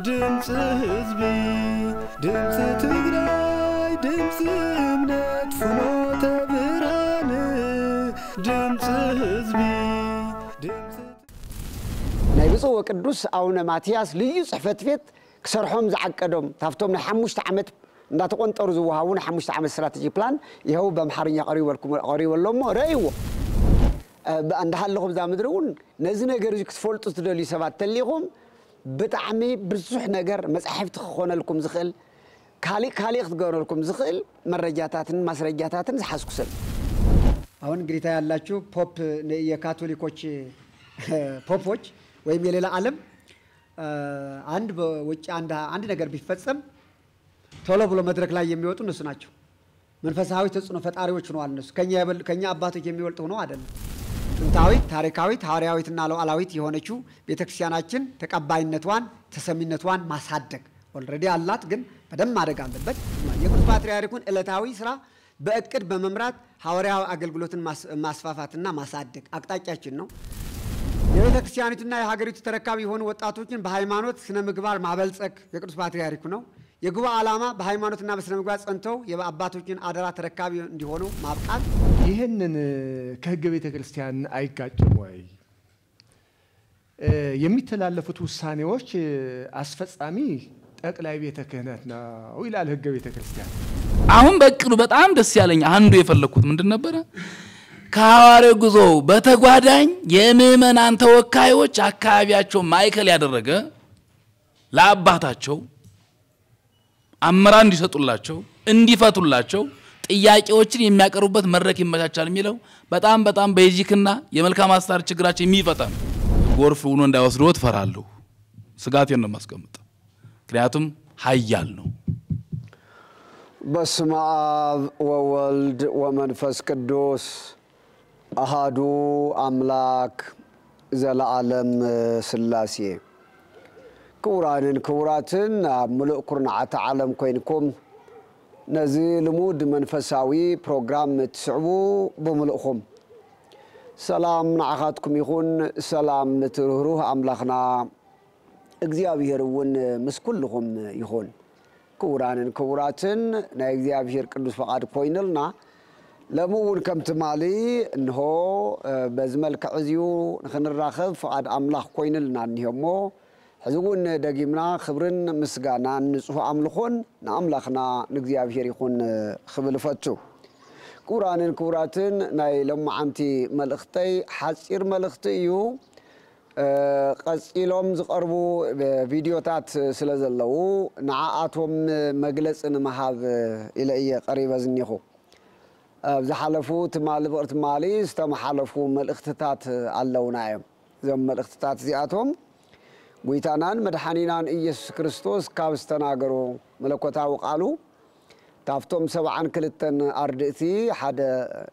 ድምጽ ህዝቢ ድምጽ ትግራይ ድምጽ እምነት ፍኖተ ብርሃን ድምጽ ህዝቢ ድምጽ ናይ ብፁዕ ወቅዱስ አቡነ ማትያስ ልዩ ጽሕፈት ቤት ክሰርሖም ዝዓቀዶም ታፍቶም ናይ 5 ዓመት እንዳተቆንጠሩ ዝወሃቡን 5 ዓመት ስትራቴጂ ፕላን ይኸው በመሓርኛ ቀሪበሎም ረይዎ እንዳሃለኹም ዛምድሩን ነዚ ነገር እዚ ክትፈልጡ ትደልዩ ሰባት ተሊኹም ብጣዕሚ ብዙሕ ነገር መጽሐፍቲ ክኾነልኩም ዝኽእል ካልእ ክትገበረልኩም ዝኽእል መረጃታትን ማስረጃታትን ዝሓስኩሰል አሁን እንግዲህ ታያላችሁ ፖፕ የካቶሊኮች ፖፖች ወይም የሌላ ዓለም አንድ በውጭ አንድ ነገር ቢፈጸም ቶሎ ብሎ መድረክ ላይ የሚወጡ እነሱ ናቸው መንፈሳዊ ተጽዕኖ ፈጣሪዎች ነው አልነሱ ከኛ አባቶች የሚወልጡ ነው አይደለም ጥንታዊ ታሪካዊ ሐዋርያዊትና ሉዓላዊት የሆነችው ቤተክርስቲያናችን ተቀባይነቷን ተሰሚነቷን ማሳደግ ኦልሬዲ አላት ግን በደም ማደግ አለበት የቅዱስ ፓትርያርኩን ዕለታዊ ስራ በእቅድ በመምራት ሐዋርያዊ አገልግሎትን ማስፋፋትና ማሳደግ አቅጣጫችን ነው የቤተክርስቲያኒቱና የሀገሪቱ ተረካቢ የሆኑ ወጣቶችን በሃይማኖት ስነ ምግባር ማበልጸግ የቅዱስ ፓትርያርኩ ነው የጉባኤ ዓላማ በሃይማኖትና በስነ ምግባር ጸንተው የአባቶችን አደራ ተረካቢ እንዲሆኑ ማብቃት ይሄንን ከሕገ ቤተክርስቲያን አይጋጭም ወይ የሚተላለፉት ውሳኔዎች አስፈጻሚ ጠቅላይ ቤተ ክህነት ነው ይላል ሕገ ቤተክርስቲያን አሁን በቅሉ በጣም ደስ ያለኝ አንዱ የፈለኩት ምንድን ነበር ከሐዋርያው ጉዞ በተጓዳኝ የምእመናን ተወካዮች አካባቢያቸው ማይከል ያደረገ ለአባታቸው አመራር እንዲሰጡላቸው እንዲፈቱላቸው ጥያቄዎችን የሚያቀርቡበት መድረክ ይመቻቻል የሚለው በጣም ቤዚክና የመልካም አስተዳደር ችግራችን የሚፈታ ነው ጎርፍ ሆኖ እንዳይወስዶት ፈራለሁ ስጋቴን ነው ማስቀመጥ ምክንያቱም ኃያል ነው በስመ አብ ወወልድ ወመንፈስ ቅዱስ አሃዱ አምላክ ዘለዓለም ሥላሴ ክቡራትን ሙሉእ ኩርናዓተ ዓለም ኮይንኩም ነዚ ልሙድ መንፈሳዊ ፕሮግራም ትስዕቡ በሙሉእኹም ሰላም ንዓኻትኩም ይኹን ሰላም ትርህሩህ አምላኽና እግዚአብሔር እውን ምስ ኩልኹም ይኹን ክቡራትን ናይ እግዚአብሔር ቅዱስ ፈቃድ ኮይንልና ለሙውን ከምቲ ማሊ እንሆ በዝመልክዕ እዚዩ ንኽንራኸብ ፈቃድ አምላኽ ኮይንልና እንሄሞ ሕዝውን ደጊምና ክብርን ምስጋናን ንጹህ አምልኾን ንአምላኽና ንእግዚአብሔር ይኹን ክብል ፈቱ ክቡራትን ናይ ለማዓንቲ መልእኽተይ ሓፂር መልእኽቲ እዩ ቀፂሎም ዝቐርቡ ቪድዮታት ስለ ዘለዉ ንዓኣቶም መግለፂ ንምሃብ ኢለ እየ ቀሪበ ዝኒኹ ዝሓለፉ ትማሊ ብቕርቲ ማሊ ዝተመሓለፉ መልእኽትታት ኣለውና እዮም እዞም መልእኽትታት እዚኣቶም ጎይታናን መድኃኒናን ኢየሱስ ክርስቶስ ካብ ዝተናገሩ መለኮታዊ ቃሉ ታፍቶም 72 አርድእቲ ሓደ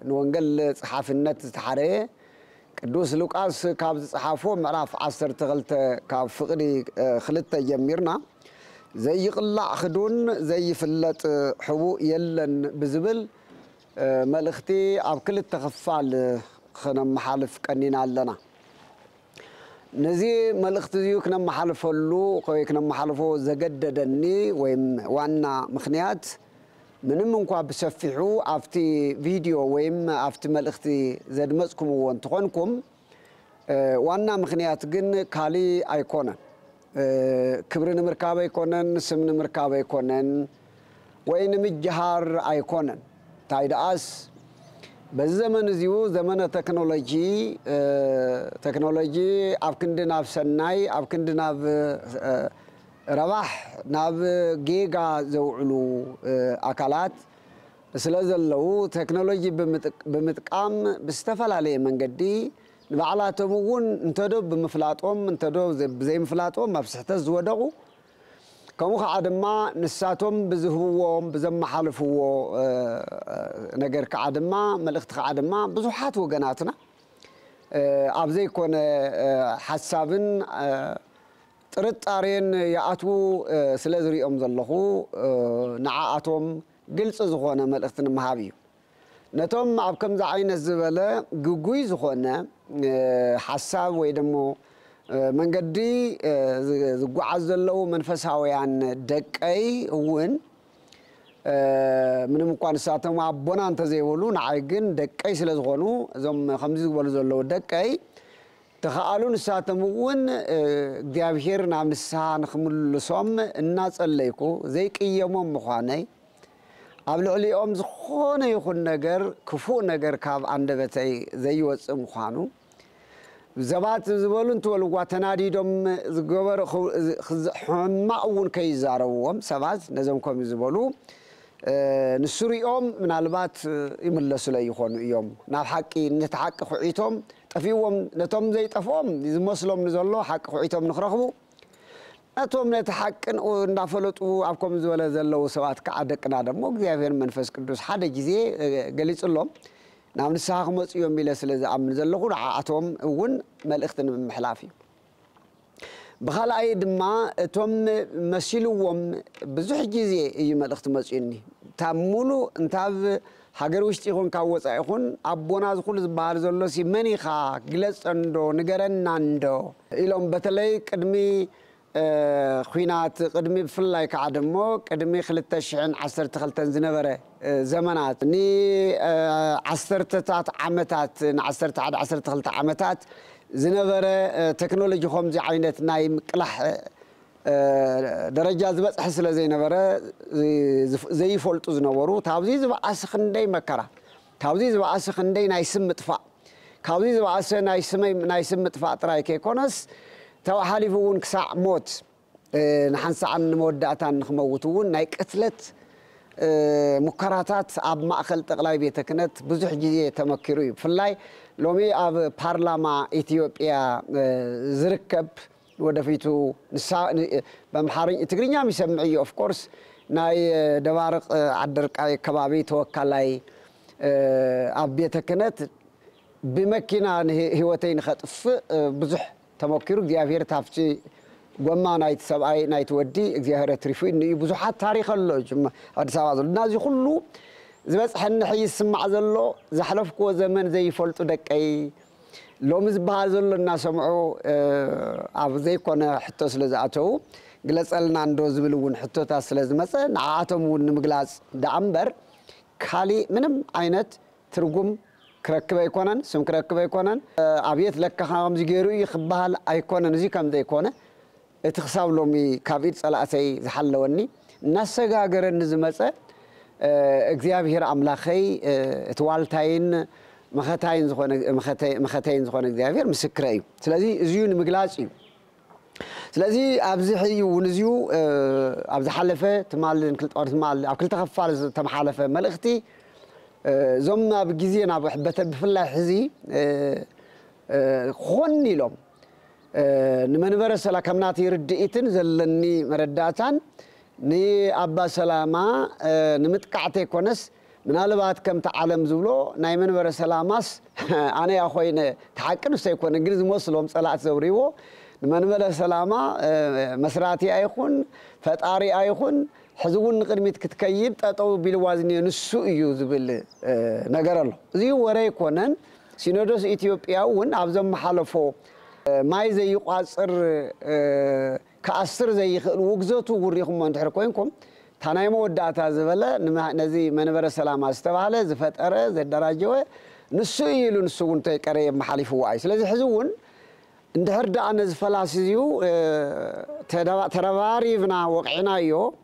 ንወንጌል ጸሓፍነት ዝተሓረየ ቅዱስ ሉቃስ ካብ ዝጸሓፎ ምዕራፍ 12 ካብ ፍቕዲ 2 ጀሚርና ዘይቅላዕ ክዱን ዘይፍለጥ ሕቡእ የለን ብዝብል መልእኽቲ ኣብ ክልተ ክፋል ክነመሓልፍ ቀኒና ኣለና ነዚ መልእኽቲ እዚዩ ክነመሓልፈሉ ወይ ክነመሓልፎ ዘገደደኒ ወይም ዋና ምክንያት ምንም እንኳ ብሰፊሑ አፍቲ ቪዲዮ ወይም አፍቲ መልእኽቲ ዘድመጽኩምዎ እንትኾንኩም ዋና ምክንያት ግን ካሊ አይኮነን ክብር ንምርካብ አይኮነን ስም ንምርካብ አይኮነን ወይ ንምጅሃር አይኮነን ታይዳስ በዘመን እዚሁ ዘመነ ቴክኖሎጂ አብክንድናብ ሰናይ አብክንድናብ ረባህ ናብ ጌጋ ዘውዕሉ አካላት ስለዘለው ቴክኖሎጂ በመጥቃም በስተፈላለየ መንገዲ ንባዕላቶም እውን እንተዶ በመፍላጦም እንተዶ ዘይምፍላጦም ኣብስሕተት ዝወደቁ ከምኡ ከዓ ድማ ንሳቶም ብዝህብዎም ብዘመሓልፍዎ ነገር ከዓ ድማ መልእኽቲ ከዓ ድማ ብዙሓት ወገናትና ኣብ ዘይኮነ ሓሳብን ጥርጣሬን ያኣትው ስለ ዝሪኦም ዘለኹ ንዓኣቶም ግልጽ ዝኾነ መልእኽቲ ንምሃብ እዩ نتوم أبكم زعين الزبالة جوجويز خونه حساب ويدمو من قدي زقعز اللو منفسها عن دقي وين من مكان ساعتهم عبنا أنت زي يقولون عايقين دقي سلزغنو زم 5 قبل زلوا دقي تخيلون ساعتهم وين ديابير نعم الساعة نخمل لصوم الناس الليكو زيك يوم مخاني قبل علي زخونه يخون نجر كفو نجر كاب عند بتاعي زي وص مخانو زبات زبالون تولوا واتنادي دم زجبر حماون كيزاروهم سبات نزمكم زبالو نسوري من البات يملسوا لي يخون يوم نحكي نتحقق خعيتهم تفيهم نتوم زي تفهم إذا مسلم نزلوا حق خعيتهم نخرجوا أتوم نتحقق ونفلت وأبكم زولا زلوا سوات كعدك نادم مو جزير منفس كدوس حدا جزير قليت لهم نعم الساعة خمس يوم بلا سلزة عم نزلوا عاتهم ون ملختن من محلافي بخال أيد ما توم مسيلوهم بزح جزير يملخت مسيني تأملوا انتاب حجر وشتيخون كاوس أيخون أبونا زخول زبار زلوا سيمني خا جلس عندو نجرن عندو إلهم بتلاقي قدمي خوينات قدمي بفلاي كعدمو قدمي خلت تشعن 10 زنبرة زمانات ني 10 عمتات 10 عمتات زنبرة تكنولوجي خمزي عينت نايم كلح درجات بس حسل زي نبرة زي فولتو زنورو تابزيز بأسخندي مكرة تابزيز بأسخندي نايسم متفا كابزيز بأسخندي نايسم متفا تراي كيكونس تو حالفون كساع موت نحنس عن مودعتان نخموتون نايك أثلت مكراتات أب مأخل تقلاي بيتكنت بزح جزية تمكروي فلاي لومي أب بارلاما إثيوبيا زركب ودفيتو نسا بمحارين تقرينيا مسمعي أوف كورس ناي دوارق عدرق كبابي توكالاي أب بيتكنت بمكينا هوتين خطف بزح تمكروا جزيرة تافشي وما نايت سبعي نايت ودي جزيرة تريفين بزحات تاريخ الله جمع هذا سواء الناس يخلوا زبس حن حي السمع زلوا زحلف كو زمن زي فلتو دك أي لو مزبها زلوا الناس سمعوا زي كنا حتى سلزعتو جلس لنا ندوز بلون حتى تسلز مثلا نعاتهم ونمجلس دعمبر خالي منهم عينت ترجم كركب يكونن سم كركب يكونن أبيت لك خام زجيرو يخبها أيكونن زي كم ذي يكونه تخساو لومي كابيت على أسي زحلوني الناس جاجرن زمسة إجزابير أملاخي توالتين مختين زخون مختين زخون إجزابير مسكري سلازي زيون مجلاسي سلازي أبزحي ونزيو أبز حلفة تمال كل أرض مال أو كل تخفار تم حلفة ملختي زمنا بجزينا بحبته بفلا حزي خوني لهم نمن برسلا كمناتي ردئتن زلني مرداتان ني أبا سلاما نمتقعتي كونس من البات كم تعلم زبلو نايمن برسلاماس أنا يا أخوين تحكن سيكون إنجليز مسلم صلاة زوريو نمن برسلاما مسراتي أيخون فتاري أيخون حزون قدمت كتكيب تطو بالوازن نسو يوزبل نجار الله زي وراي كونن سينودوس إثيوبيا ون أبزم حلفو ما زي يقاصر كأسر زي وجزته وريهم من تحركوينكم تنايم ودعت زبالة نزي منبر السلام استوعله زفت أره زي الدراجة نسو يلون نسو ونتي كريم محلف واعي سلازي حزون اندهر دعنا زفلاسيو ترواري فينا وقعنا يو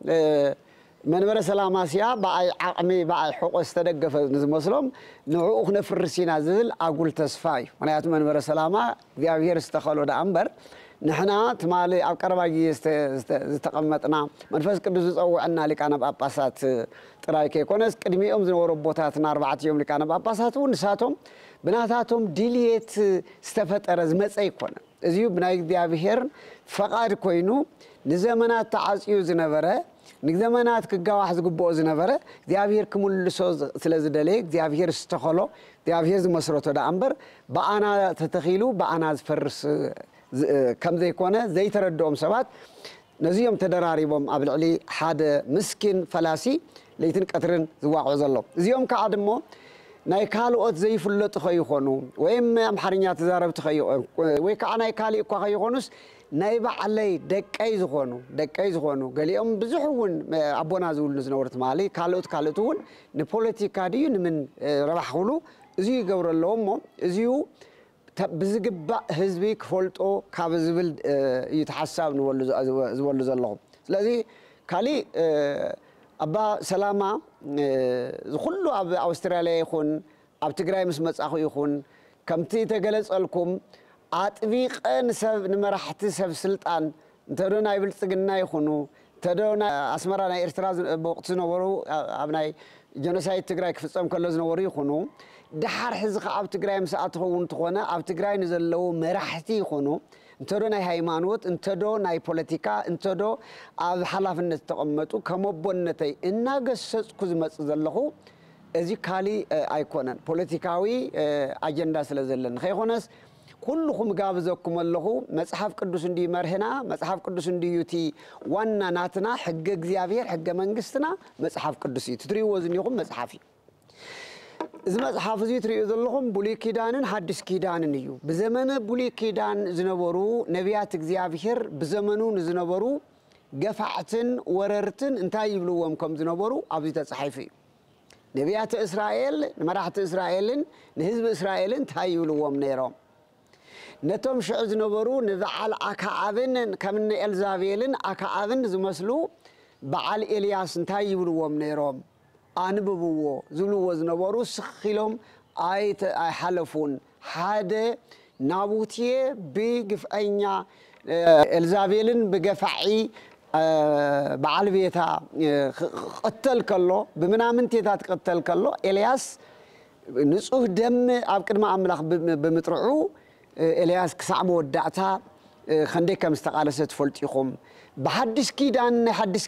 منبر سلاماسيا باي عمي باي حقوق استدقف نزمسلم نوعو نفرسينا زل اقول تسفاي ونيات منبر سلاما እግዚአብሔር استخلو دا انبر نحنا تمالي اقرباجي استقمطنا منفس قدوس صوعنا لقانا ጳጳሳት ጥራይ ከኮነስ ቅድሚኦም ዝነበሩ ቦታትና 4 ዮም لقانا ጳጳሳት ወንሳቶም بناتاتهم ديليت استفتر زمص يكون ازيو بناي እግዚአብሔር فقاد كوينو نزمنات تعصيو زنبره نزمنات كغواح زغبو زنبره እግዚአብሔር كملسو ስለዝደለይ እግዚአብሔር استخلو እግዚአብሔር ዝመስረቶ ዳ አንበር بانا تتخيلو بانا زفرس كم زي كونه زي تردوم سبات نزيهم تدراريبهم قبل علي حدا مسكين فلاسي ليتن قطرن زواعو زلو زيهم كعدمو ናይ ካልኦት ዘይፍለጡ ኸይኾኑ ወይም ኣምሓርኛ ተዛረብቲ ወይ ከዓ ናይ ካልእ እኳ ኸይኾኑስ ናይ ባዕለይ ደቀይ ዝኾኑ ገሊኦም ብዙሕ እውን ኣቦና ዝብሉ ዝነበሩ ትማሊ ካልኦት እውን ንፖለቲካ ድዩ ንምን ረባሕ ክብሉ እዚ ይገብሩ ኣለዎም እሞ እዚኡ ብዝግባእ ህዝቢ ክፈልጦ ካብ ዝብል እዩ ተሓሳብ ዝበሉ ዘለኹም ስለዚ ካሊእ ኣባ ሰላማ ዝኩሉ ኣብ ኣውስትራልያ ይኹን ኣብ ትግራይ ምስ መጻኹ ይኹን ከምቲ ተገለጸልኩም ኣጥቢቀን ሰብ ንመራሕቲ ሰብ ስልጣን እንተዶ ናይ ብልጽግና ይኹኑ እንተዶ ኣስመራ ናይ ኤርትራ ብወቅቲ ዝነበሩ ኣብ ናይ ጀኖሳይድ ትግራይ ክፍጸም ከሎ ዝነበሩ ይኹኑ ድሓር ሕዚ ኣብ ትግራይ ምስኣትኸውን ትኾነ ኣብ ትግራይ ንዘለዉ መራሕቲ ይኹኑ እንተዶ ናይ ሃይማኖት እንተዶ ናይ ፖለቲካ እንተዶ ኣብ ሓላፍነት ተቐመጡ ከመቦነተይ እናገሰጽኩ ዝመጽእ ዘለኹ እዚ ካሊእ ኣይኮነን ፖለቲካዊ ኣጀንዳ ስለ ዘለን ከይኾነስ ኩልኩም ጋብዘኩም ኣለኹ መጽሐፍ ቅዱስ እንዲ መርህና መጽሐፍ ቅዱስ እንዲዩቲ ዋና ናትና ሕገ እግዚአብሔር ሕገ መንግስትና መጽሐፍ ቅዱስ እዩ ትሪእዎ ዝኒኹም መጽሐፍ እዩ እዚ መጽሐፍ እዚ ትሪእዩ ዘለኹም ብሉይ ኪዳንን ሐዲስ ኪዳንን እዩ ብዘመነ ብሉይ ኪዳን ዝነበሩ ነቢያት እግዚአብሔር ብዘመኑ ዝነበሩ ገፋዕትን ወረርትን እንታይ ይብልዎም ከም ዝነበሩ ኣብዚ ተጻሒፉ እዩ ነቢያት እስራኤል ንመራሕቲ እስራኤልን ንህዝቢ እስራኤልን እንታይ ይብልዎም ነይሮም ነቶም ሽዑ ዝነበሩ ንበዓል ኣክዓብን ከምነ ኤልዛቤልን ኣክዓብን ዝመስሉ በዓል ኤልያስ እንታይ ይብልዎም ነይሮም አንብብዎ ዝብልዎ ዝነበሩ ስኺሎም ኣይሓለፉን ሓደ ናቡትየ ብግፍዐኛ ኤልዛቤልን ብገፋዒ በዓል ቤታ قتل كله بمنامن تيتات قتل كله إلياس نصوح دم أب قدم أملاخ بمطرعو إلياس كسعب ودعتا خندك مستقالست فلتيخم بحدث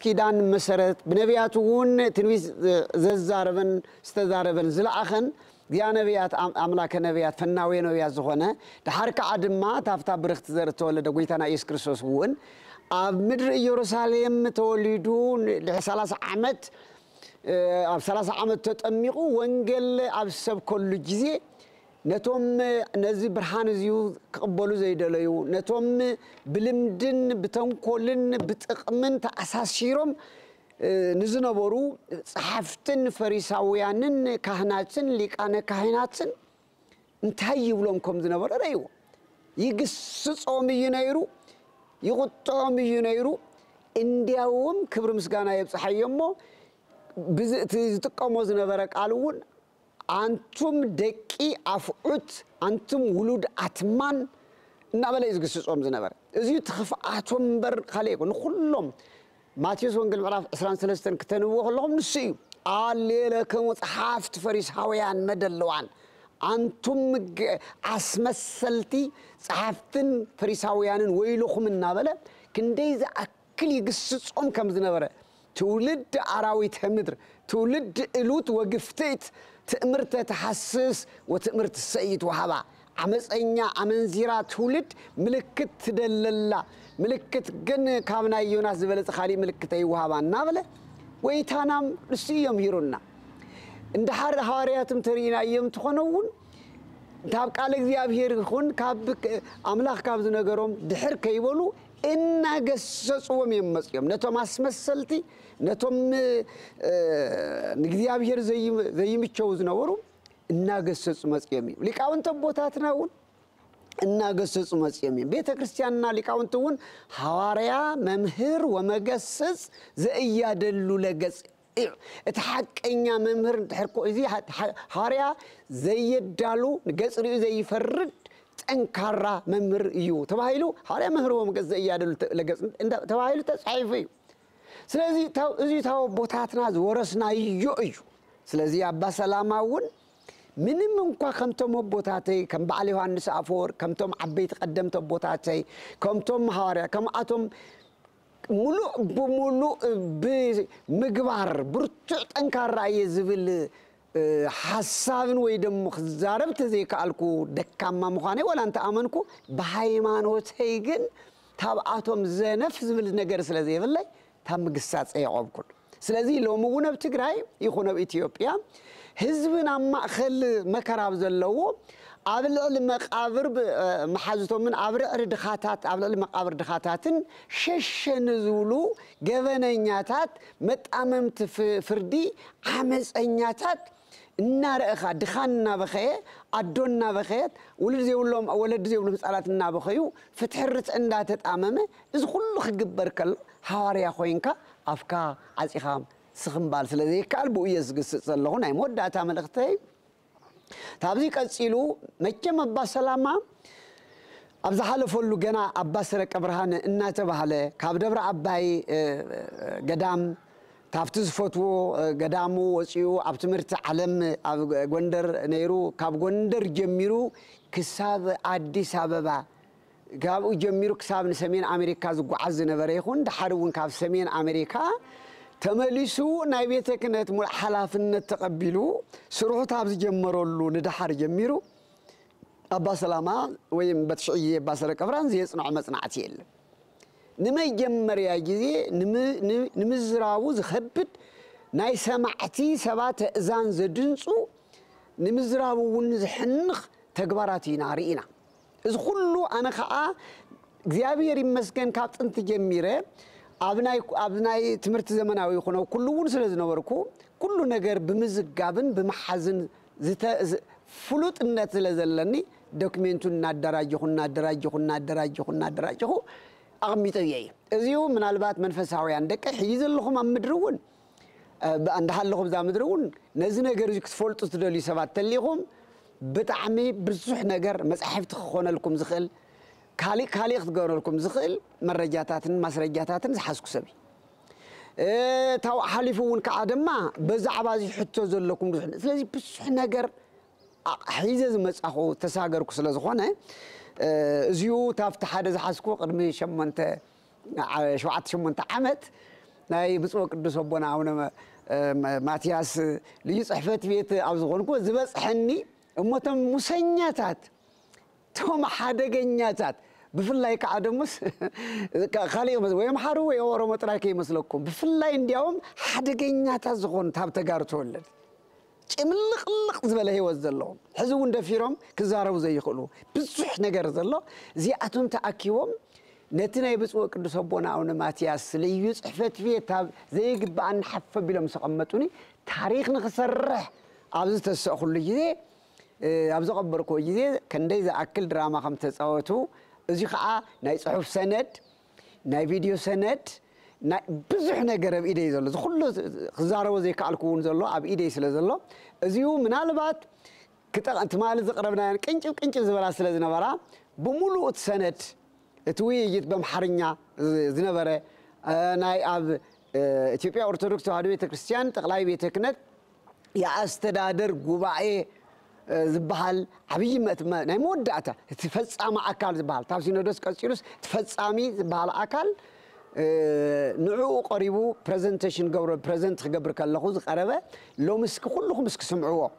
كيدان مسرت بنبياتون تنويز ززاربن استزاربن زلعخن ديا نبيات أملاك نبيات فناوي نبيات زخونة تحرك عدما تافتا برخت زرت ولد قويتنا إيس كريستوس وون ኣብ ምድሪ ኢየሩሳሌም ተወሊዱ ለ30 ዓመት ኣብ 30 ዓመት ተጠሚቁ ወንጌል ኣብ ሰብ ኩሉ ግዜ ነቶም ነዚ ብርሃን እዚዩ ክቅበሉ ዘይደለዩ ነቶም ብልምድን ብተንኮልን ብጥቅምን ተኣሳሲሮም ንዝነበሩ ጸሐፍትን ፈሪሳውያንን ካህናትን ሊቃነ ካህናትን እንታይ ይብሎም ከም ዝነበረ ረይዎ ይግስጾም እዩ ነይሩ يقطعهم ينيرو إندياهم كبر مسجانا يبصحيهم بزتقامو زنبرك قالون أنتم دكي أفعت أنتم ولود أتمان نعمل يزقسوم زنبر إذا تخف أتوم بر خليكم نخلهم ماتيوس وانجل معرف إسران سلستن كتنوه اللهم نسيو عليكم وتحافت فريس هوايان مدلوان أنتم أسمسلتي صحفتن فريساويانن ويلوخم النابلة كنديز أكل يقصصهم كم زنبرة تولد عراوي تمدر تولد إلوت وقفتيت تأمرت تحسس وتأمرت السيد وهبا عمس أينيا عمنزيرا تولد ملكت تدللا ملكت جن كامنا يوناس زبلت خالي ملكت وهبا النابلة ويتانام نسيهم يرونا عند حر هارياتم ترينا أيام تخونون تاب قال እግዚአብሔር ይሁን ካብ አምላክ ካብ ዝነገሮም ድሕር ከይበሉ እናገሰጹም ይመስየም ነቶም አስመሰልቲ ነቶም እግዚአብሔር ዘይምቸው ዝነበሩ እናገሰጹ መስየም ሊቃውንተ ቦታትናውን እናገሰጹ መስየም ቤተክርስቲያንና ሊቃውንቱን ሐዋርያ መምህር ወመገሰጽ ዘእያደሉ ለገጽ اتحققنا ممهر تحركو إذا هاريا زي الدالو نقصري زي فرد تنكرر ممهر يو تباهيلو هاريا ممهر ومقص زي يادلو لقص تباهيلو تصحيفي سلازي تاو بوتاتنا زورسنا يو سلازي أبا سلاماون من قا كمتم بوتاتي كم بعلي يوحنس أفور كمتم عبيت قدمت بوتاتي كمتم هاريا كم أتم ملو بملو بمقبار برتع تنكر رأي زبل حسابن ويدم مخزارب تزيك ألكو دكما مخاني ولا أنت أمنكو بهايمان وتهيجن تابعاتهم زنف زبل نجار سلازي والله تام قصات أي عبكون سلازي لو مغونا بتجراي يخونا بإثيوبيا حزبنا مأخل مكراب زلوا قبل المقابر محازتهم من أبرع دخاتات قبل المقابر دخاتاتن شش نزولو جبنياتات متأممت فردي عمز أنياتات النار أخا دخاننا بخير أدوننا بخير ولد زي ولهم مسألتنا بخيو فتحرت عندها تتأممه إذا كله خجبر كل حواري أخوينك أفكا عزيخام سخنبال سلذي كالبو يزقس صلهون أي مدة تعمل اختي تابزي كتسيلو مجمع أبا سلاما أبزا حالفولو جنا أبا سرك أبرهان إنا تبهاله كابدبر أباي قدام تافتز فتوو قدامو وسيو أبتمرت علم غندر نيرو كاب غندر جميرو كساب عديس أبابا كابو جميرو كساب نسمين أمريكا زقو عز نبريخون دحارون كاب سمين أمريكا تمليسو نايبيتك نت حلافن تقبلو سروح تابز جمرولو ندحر جميرو أبا سلاما ويم بتشعيه باسر كفران زي صنع مصنعتي يل نما يجمر يا جزي نمزراو زخبد ناي سمعتي سبات إذان زدنسو نمزراو ونزحنخ تكبراتي نارينا إذ كله أنا خاء زيابير مسكن كابت أنت جميرة أبناي تمرت زمناوي يخونوا كلون سلزنا وركو كل نجار بمزجابن بمحزن فلوت النت لزلني دوكمنتو نادراجه أغمي تبيعي إذا من البات منفساوي عندك حيز اللهم مدرون عند حلهم ذا مدرون نزنا جرجك فولت تدلي سبات تليهم بتعمي بزح نجار مسحف تخون لكم زخل كالي تقول لكم زخل مرجاتاتن مسرجاتاتن حسكو سبي تاو حلفون كعدما بزعبازي حتى زلكم لازم بزح نجار حيز مسحو تساجركم سلازخونه زيو تفتح هذا حسكو قدمي شمنت شمنت عمت ناي بصو قدس ربنا هنا ماتياس لي صحفت بيت ابزغونكو زبصحني امتم مسنياتات توم حدغنياتات بفلاي كعدمس خالي ويم حرو يورو مطراكي مسلكم بفلاي اندياوم حدغنياتات زغون تاب تغارتولد ጭምልቅልቅ ዝበለ ህይወት ዘለዎም ሕዝቡ እንደፊሮም ክዛረቡ ዘይኽእሉ ብዙሕ ነገር ዘሎ እዚኣቶም ተኣኪቦም ነቲ ናይ ብፁዕ ቅዱስ ኣቦና ኣቡነ ማትያስ ልዩ ፅሕፈት ቤት ዘይግባእ ንሓፈ ቢሎም ዝቐመጡኒ ታሪክ ንኽሰርሕ ኣብዚ ተሰእኹሉ ግዜ ኣብ ዝቐበርኮ ግዜ ክንደይ ዝኣክል ድራማ ከም ተፃወቱ እዚ ከዓ ናይ ፅሑፍ ሰነድ ናይ ቪድዮ ሰነድ بزح نجرب إيدي زلوا كله خزاروا زي كالكون زلوا أب إيدي سلا زلوا أزيو من البات كتر أنت مال زقربنا كنش زبلا سلا زنبرة بملو سنة توي يجت بمحرنيا زنبرة ناي أب إثيوبيا أرثوذكس وهذا بيت كريستيان تقلعي بيت كنت يا أستدادر جوباي زبال عبيد ما ناي مودعته تفسأ مع أكل زبال تابسينو دوس كاسيروس تفسأمي زبال أكل نوعو قريبو برزنتيشن قبر برزنت قبر كاللخوز قربه لو مسك كلهم مسك سمعوه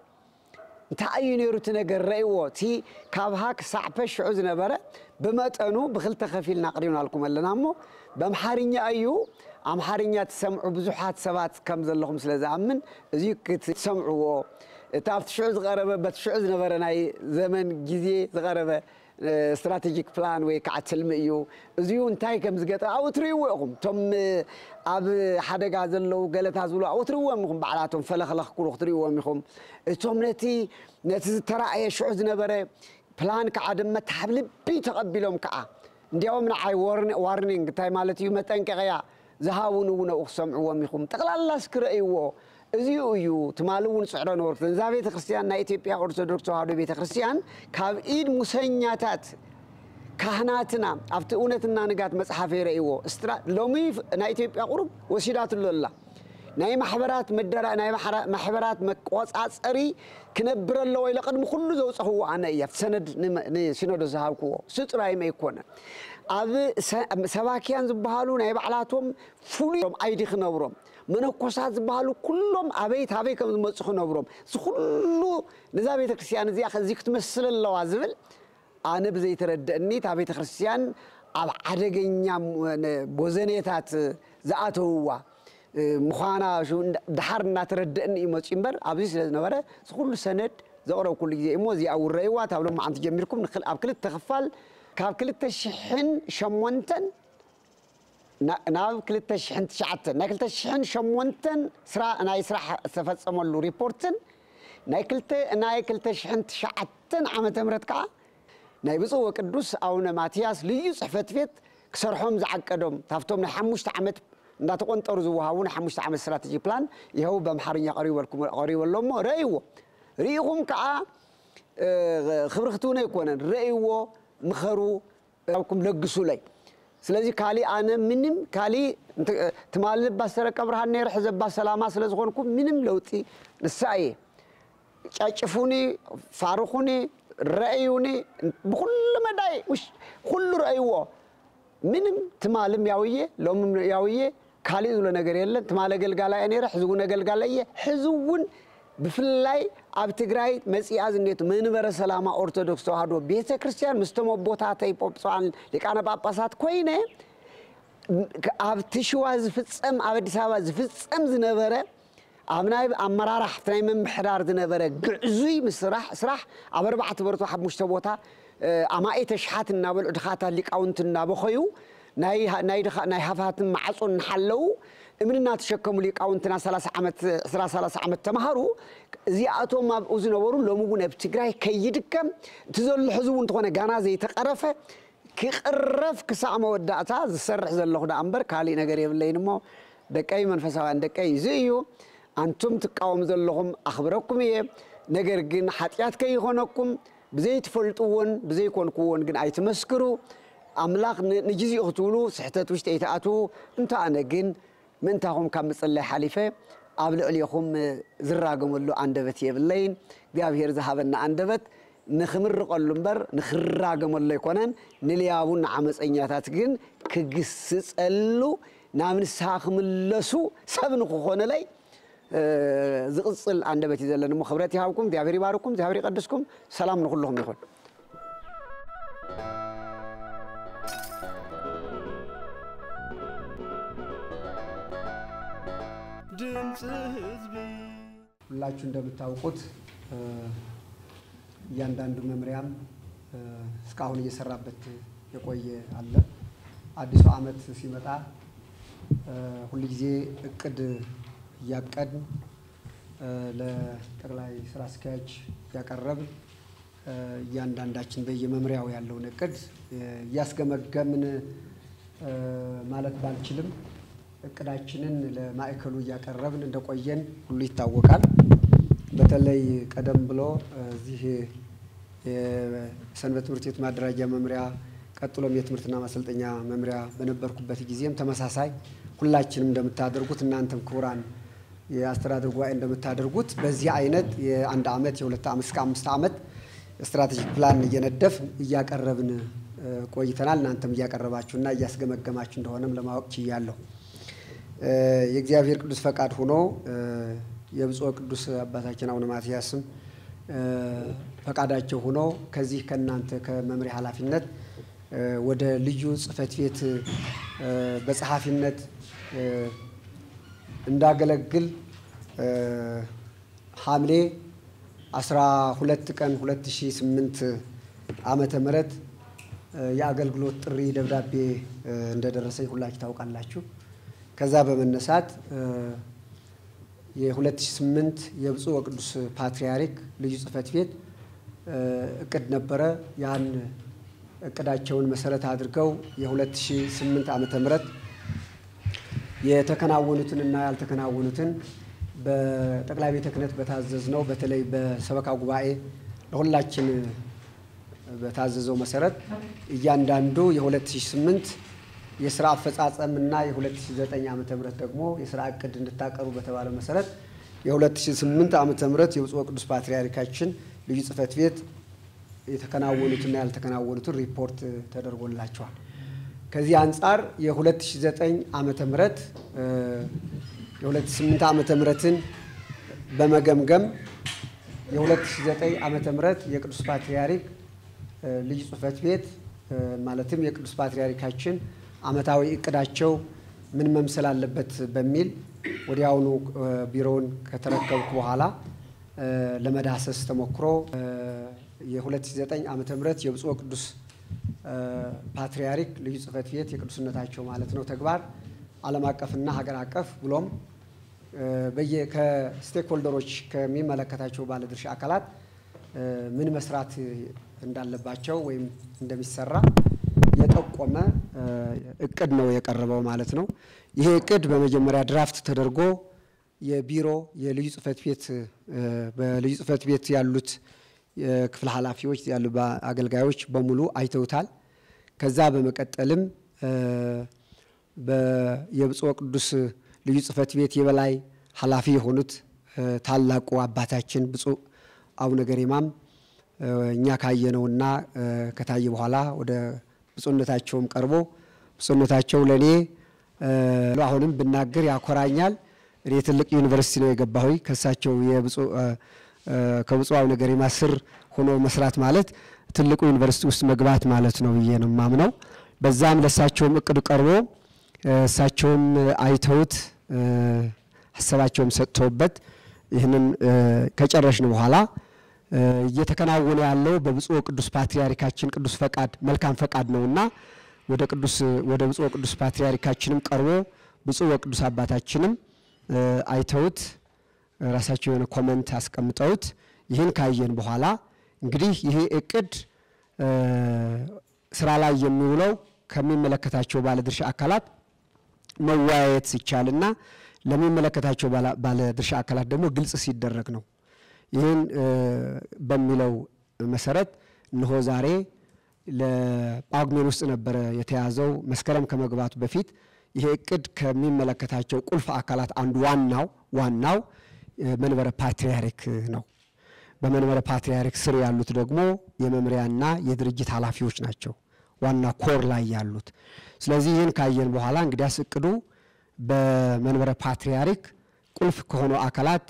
انت اي نيرو تنقرأيوه تي كابهاك سعبش عوز نبرة بمتأنو بخلت خفيل ناقريون لكم اللي نامو بمحارينيا ايو امحارينيا تسمعوا بزوحات سبات كم ذلهم سلازامن زيك تسمعوه تعرف شعوز غربه بتشعوز نبرة ناي زمن جزي غربه استراتيجيك بلان ويكعتلم ايو زيو انتاي كم زقطا او تريوهم تم اب حدا غازلو غلتا زلو او تريوهم بعلاتهم فلخلخ كل تريوهم يخم توم نتي تراي شعوز نبره بلان كعدم تحبل بي تقبلهم كا انديوم نعي وارنينج تاي مالتي متنقيا زهاونو اقسمعوهم يخم تقلالا سكريو እዚኡ እዩ ትማሉውን ጽዕሮ ኖርት ዛቤተ ክርስቲያን ናይ ኢትዮጵያ ኦርቶዶክስ ተዋህዶ ቤተ ክርስቲያን ካብ ኢድ ሙሰኛታት ካህናትና ኣብቲ እውነትና ንጋት መጽሓፍ የረእይዎ ሎሚ ናይ ኢትዮጵያ ቁሩብ ወሲዳትሎላ ናይ ማሕበራት መደራ ናይ ማሕበራት መቆጻጸሪ ክነብረሎ ወይ ለቅድሚ ኩሉ ዘውጽሕዎ ኣነ እያ ሰነድ ንሲኖዶስ ዝሃብክዎ ስጥራይም ኣይኮነ ኣብ ሰባኪያን ዝበሃሉ ናይ ባዕላቶም ፍሉዮም ኣይዲ ክነብሮም منكوسات زبالو كلهم عبيت كم مصخو نبرم كل نزا بيت كريستيان زي أخذيك تمثل اللوازمل أنا بزي تردني تابيت كريستيان على عدقينيا بوزنيتات زعته هو مخانا شو دحرنا تردئني مصيمبر أبزي سلزنبرة كل سند زورو كل جزء موزي أو الرأيوات أو لما عم تجمعكم نخل أبكل التخفال كابكل التشحن شمونتن نابكل التشحن تشعتن ناكل التشحن شمونتن سرا أنا يسرح سفت أمولو ريبورتن ناكل التشحن تشعتن عم تمرتكع نايبصو وقدوس أو نماتياس ليو صحفت فيت كسرحهم زعقدهم تافتهم نحمش تعمت ناتقون ترزوها حمش تعمل استراتيجي بلان يهو بمحرنيا قريب لهم رأيهم كع خبرتونا يكونن رأيوا مخرو أوكم لقسوا لي سلازي كالي أنا منم كالي تمالب بسرك أبرهان نير حزب بسلامة سلازغونكم منم لوتي السعي شافوني فاروخوني رأيوني بكل مداي وش كل رأيوا منم تمالم ياويه لوم ياويه كالي ولا نجار يلا تمال قلقالة يعني رح زوجنا قلقالة حزون بفلاي أبتقراي مسيح أزنيت من برا سلامة أرثوذكس تهادو بيت كريستيان مستمو بوتاتي بوبسوان لك أنا باباسات كوينه أبتشواز فتصم أبديساواز فتصم زنبرة أبناء أمرار حتى من محرار زنبرة قعزي مسرح أبربعة برضو حب مشتبوتها أما إتشحات النابل أدخاتها لك أونت النابو خيو ناي هفات معصون نحلو مننا تشكموا لك أونتنا 3 عمت تمهروا زياتهم ما بأوزنورون لو مو نبتقراي كيدكم تزول الحزون تكون جانا زي تقرفه كيقرف كسامة ودعتها السرح زلخ ده أمبر كالي نجاري بالليل مو دكاي منفسوان دكاي زيو أنتم تقاوم زلهم أخبركم إيه نجار جن حتيات كي يخونكم بزيت فلتون بزي كون جن أي تمسكروا أملاق نجزي أختولو سحتات وش تيتاتو أنت أنا جن من تاهم كم صلى حليفة قبل اليوم زراقم اللو عندبت يبلين بيابير ذهبنا عندبت نخمر قلنبر نخراقم اللو يكونن نليابون عمس أنياتات جن كجسس اللو نامن ساخم اللسو سبن خخون لي زقصل عندبت يزلن مخبراتي هاوكم بيابيري باركم بيابيري قدسكم سلام نقول لهم يخون ሁላችሁ እንደምታውቁት ያንዳንዱ መምሪያም እስካሁን እየሰራበት የቆየ አለ አዲሱ አመት ሲመጣ ሁሉ ጊዜ እቅድ ያቀድን ለጠቅላይ ስራ አስኪያጅ ያቀረብ ያንዳንዳችን በየመምሪያው ያለው እቅድ ያስገመገምን ማለት ባልችልም እቅዳችንን ለማዕከሉ ያቀረብን እንደቆየን ሁሉ ይታወቃል በተለይ ቀደም ብሎ እዚህ የሰንበት ትምህርት ቤት ማደራጃ መምሪያ ቀጥሎም የትምህርትና ማሰልጠኛ መምሪያ በነበርኩበት ጊዜም ተመሳሳይ ሁላችንም እንደምታደርጉት እናንተም ክቡራን የአስተዳደር ጉባኤ እንደምታደርጉት በዚህ አይነት የአንድ አመት የሁለት አመት እስከ 5 አመት ስትራቴጂክ ፕላን እየነደፍ እያቀረብን ቆይተናል እናንተም እያቀረባችሁና እያስገመገማችሁ እንደሆነም ለማወቅ ችያለሁ የእግዚአብሔር ቅዱስ ፈቃድ ሆኖ የብፁዕ ቅዱስ አባታችን አቡነ ማትያስም ፈቃዳቸው ሆኖ ከዚህ ከናንተ ከመምሪያ ኃላፊነት ወደ ልዩ ጽፈት ቤት በጸሐፊነት እንዳገለግል ሐምሌ 12 ቀን 2008 ዓመተ ምህረት የአገልግሎት ጥሪ ደብዳቤ እንደደረሰኝ ሁላችሁ ታውቃላችሁ ከዛ በመነሳት የ2008 የብፁዕ ወቅዱስ ፓትርያርክ ልዩ ጽፈት ቤት እቅድ ነበረ ያን እቅዳቸውን መሰረት አድርገው የ2008 ዓመተ ምህረት የተከናወኑትንና ያልተከናወኑትን በጠቅላይ ቤተ ክህነት በታዘዝነው በተለይ በሰበካ ጉባኤ ለሁላችን በታዘዘው መሰረት እያንዳንዱ የ2008 የሥራ አፈጻጸምና የ2009 ዓመተ ምህረት ደግሞ የሥራ እቅድ እንድታቀርቡ በተባለ መሰረት የ2008 ዓመተ ምህረት የብፁዕ ወቅዱስ ፓትርያርካችን ልዩ ጽፈት ቤት የተከናወኑትና ያልተከናወኑትን ሪፖርት ተደርጎላቸዋል ከዚህ አንፃር የ2009 ዓመተ ምህረት የ2008 ዓመተ ምህረትን በመገምገም የ2009 ዓመተ ምህረት የቅዱስ ፓትርያርክ ልዩ ጽፈት ቤት ማለትም የቅዱስ ፓትርያርካችን አመታዊ እቅዳቸው ምን መምሰል አለበት በሚል ወዲያውኑ ቢሮውን ከተረከብኩ በኋላ ለመዳሰስ ተሞክሮ የ2009 ዓመተ ምህረት የብፁዕ ቅዱስ ፓትርያርክ ልዩ ጽሕፈት ቤት የቅዱስነታቸው ማለት ነው ተግባር ዓለም አቀፍና ሀገር አቀፍ ብሎም ከስቴክሆልደሮች ከሚመለከታቸው ባለድርሻ አካላት ምን መስራት እንዳለባቸው ወይም እንደሚሰራ የጠቆመ እቅድ ነው የቀረበው ማለት ነው። ይሄ እቅድ በመጀመሪያ ድራፍት ተደርጎ የቢሮ የልዩ ጽሕፈት ቤት በልዩ ጽሕፈት ቤት ያሉት ክፍል ኃላፊዎች ያሉ አገልጋዮች በሙሉ አይተውታል። ከዛ በመቀጠልም የብፁዕ ቅዱስ ልዩ ጽሕፈት ቤት የበላይ ኃላፊ የሆኑት ታላቁ አባታችን ብፁዕ አቡነ ገሪማም እኛ ካየነውና ከታየ በኋላ ወደ ብፁዕነታቸውም ቀርቦ ብፁዕነታቸው ለኔ አሁንም ብናገር ያኮራኛል። እኔ ትልቅ ዩኒቨርሲቲ ነው የገባሁኝ ከሳቸው ከብፁዕ አቡነ ገሪማ ስር ሆኖ መስራት ማለት ትልቁ ዩኒቨርሲቲ ውስጥ መግባት ማለት ነው ብዬ ነው የማምነው። በዛም ለሳቸውም እቅድ ቀርቦ እሳቸውም አይተውት ሐሳባቸውም ሰጥተውበት ይህንን ከጨረሽን በኋላ እየተከናወነ ያለው በብፁዕ ቅዱስ ፓትርያርካችን ቅዱስ ፈቃድ መልካም ፈቃድ ነውና ወደ ብፁዕ ቅዱስ ፓትርያርካችንም ቀርቦ ብፁዕ ወቅዱስ አባታችንም አይተውት ራሳቸው የሆነ ኮሜንት አስቀምጠውት ይህን ካየን በኋላ እንግዲህ ይሄ እቅድ ስራ ላይ የሚውለው ከሚመለከታቸው ባለድርሻ አካላት መወያየት ሲቻልና ለሚመለከታቸው ባለድርሻ አካላት ደግሞ ግልጽ ሲደረግ ነው። ይህን በሚለው መሰረት እነሆ ዛሬ ለጳጉሜን ውስጥ ነበረ የተያዘው። መስከረም ከመግባቱ በፊት ይሄ እቅድ ከሚመለከታቸው ቁልፍ አካላት አንዱ ዋናው መንበረ ፓትርያርክ ነው። በመንበረ ፓትርያርክ ስር ያሉት ደግሞ የመምሪያና የድርጅት ኃላፊዎች ናቸው ዋና ኮር ላይ ያሉት። ስለዚህ ይህን ካየን በኋላ እንግዲያስ እቅዱ በመንበረ ፓትርያርክ ቁልፍ ከሆኑ አካላት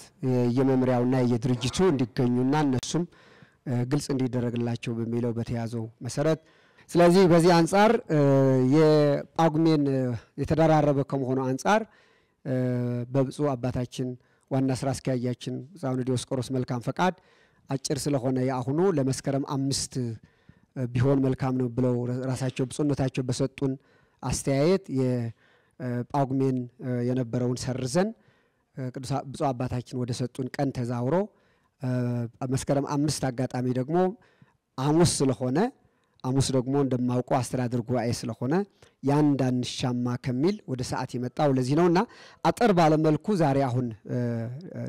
የመምሪያውና የድርጅቱ እንዲገኙና እነሱም ግልጽ እንዲደረግላቸው በሚለው በተያዘው መሰረት ስለዚህ በዚህ አንፃር የጳጉሜን የተደራረበ ከመሆኑ አንፃር በብፁዕ አባታችን ዋና ስራ አስኪያጃችን ብፁዕ አቡነ ዲዮስቆሮስ መልካም ፈቃድ አጭር ስለሆነ ያሁኑ ለመስከረም 5 ቢሆን መልካም ነው ብለው ራሳቸው ብፁዕነታቸው በሰጡን አስተያየት የጳጉሜን የነበረውን ሰርዘን ብፁዕ አባታችን ወደ ሰጡን ቀን ተዛውሮ መስከረም 5 አጋጣሚ ደግሞ ሐሙስ ስለሆነ ሐሙስ ደግሞ እንደማውቀው አስተዳደር ጉባኤ ስለሆነ ያንዳንሻማ ከሚል ወደ ሰዓት የመጣው ለዚህ ነውና አጠር ባለ መልኩ ዛሬ አሁን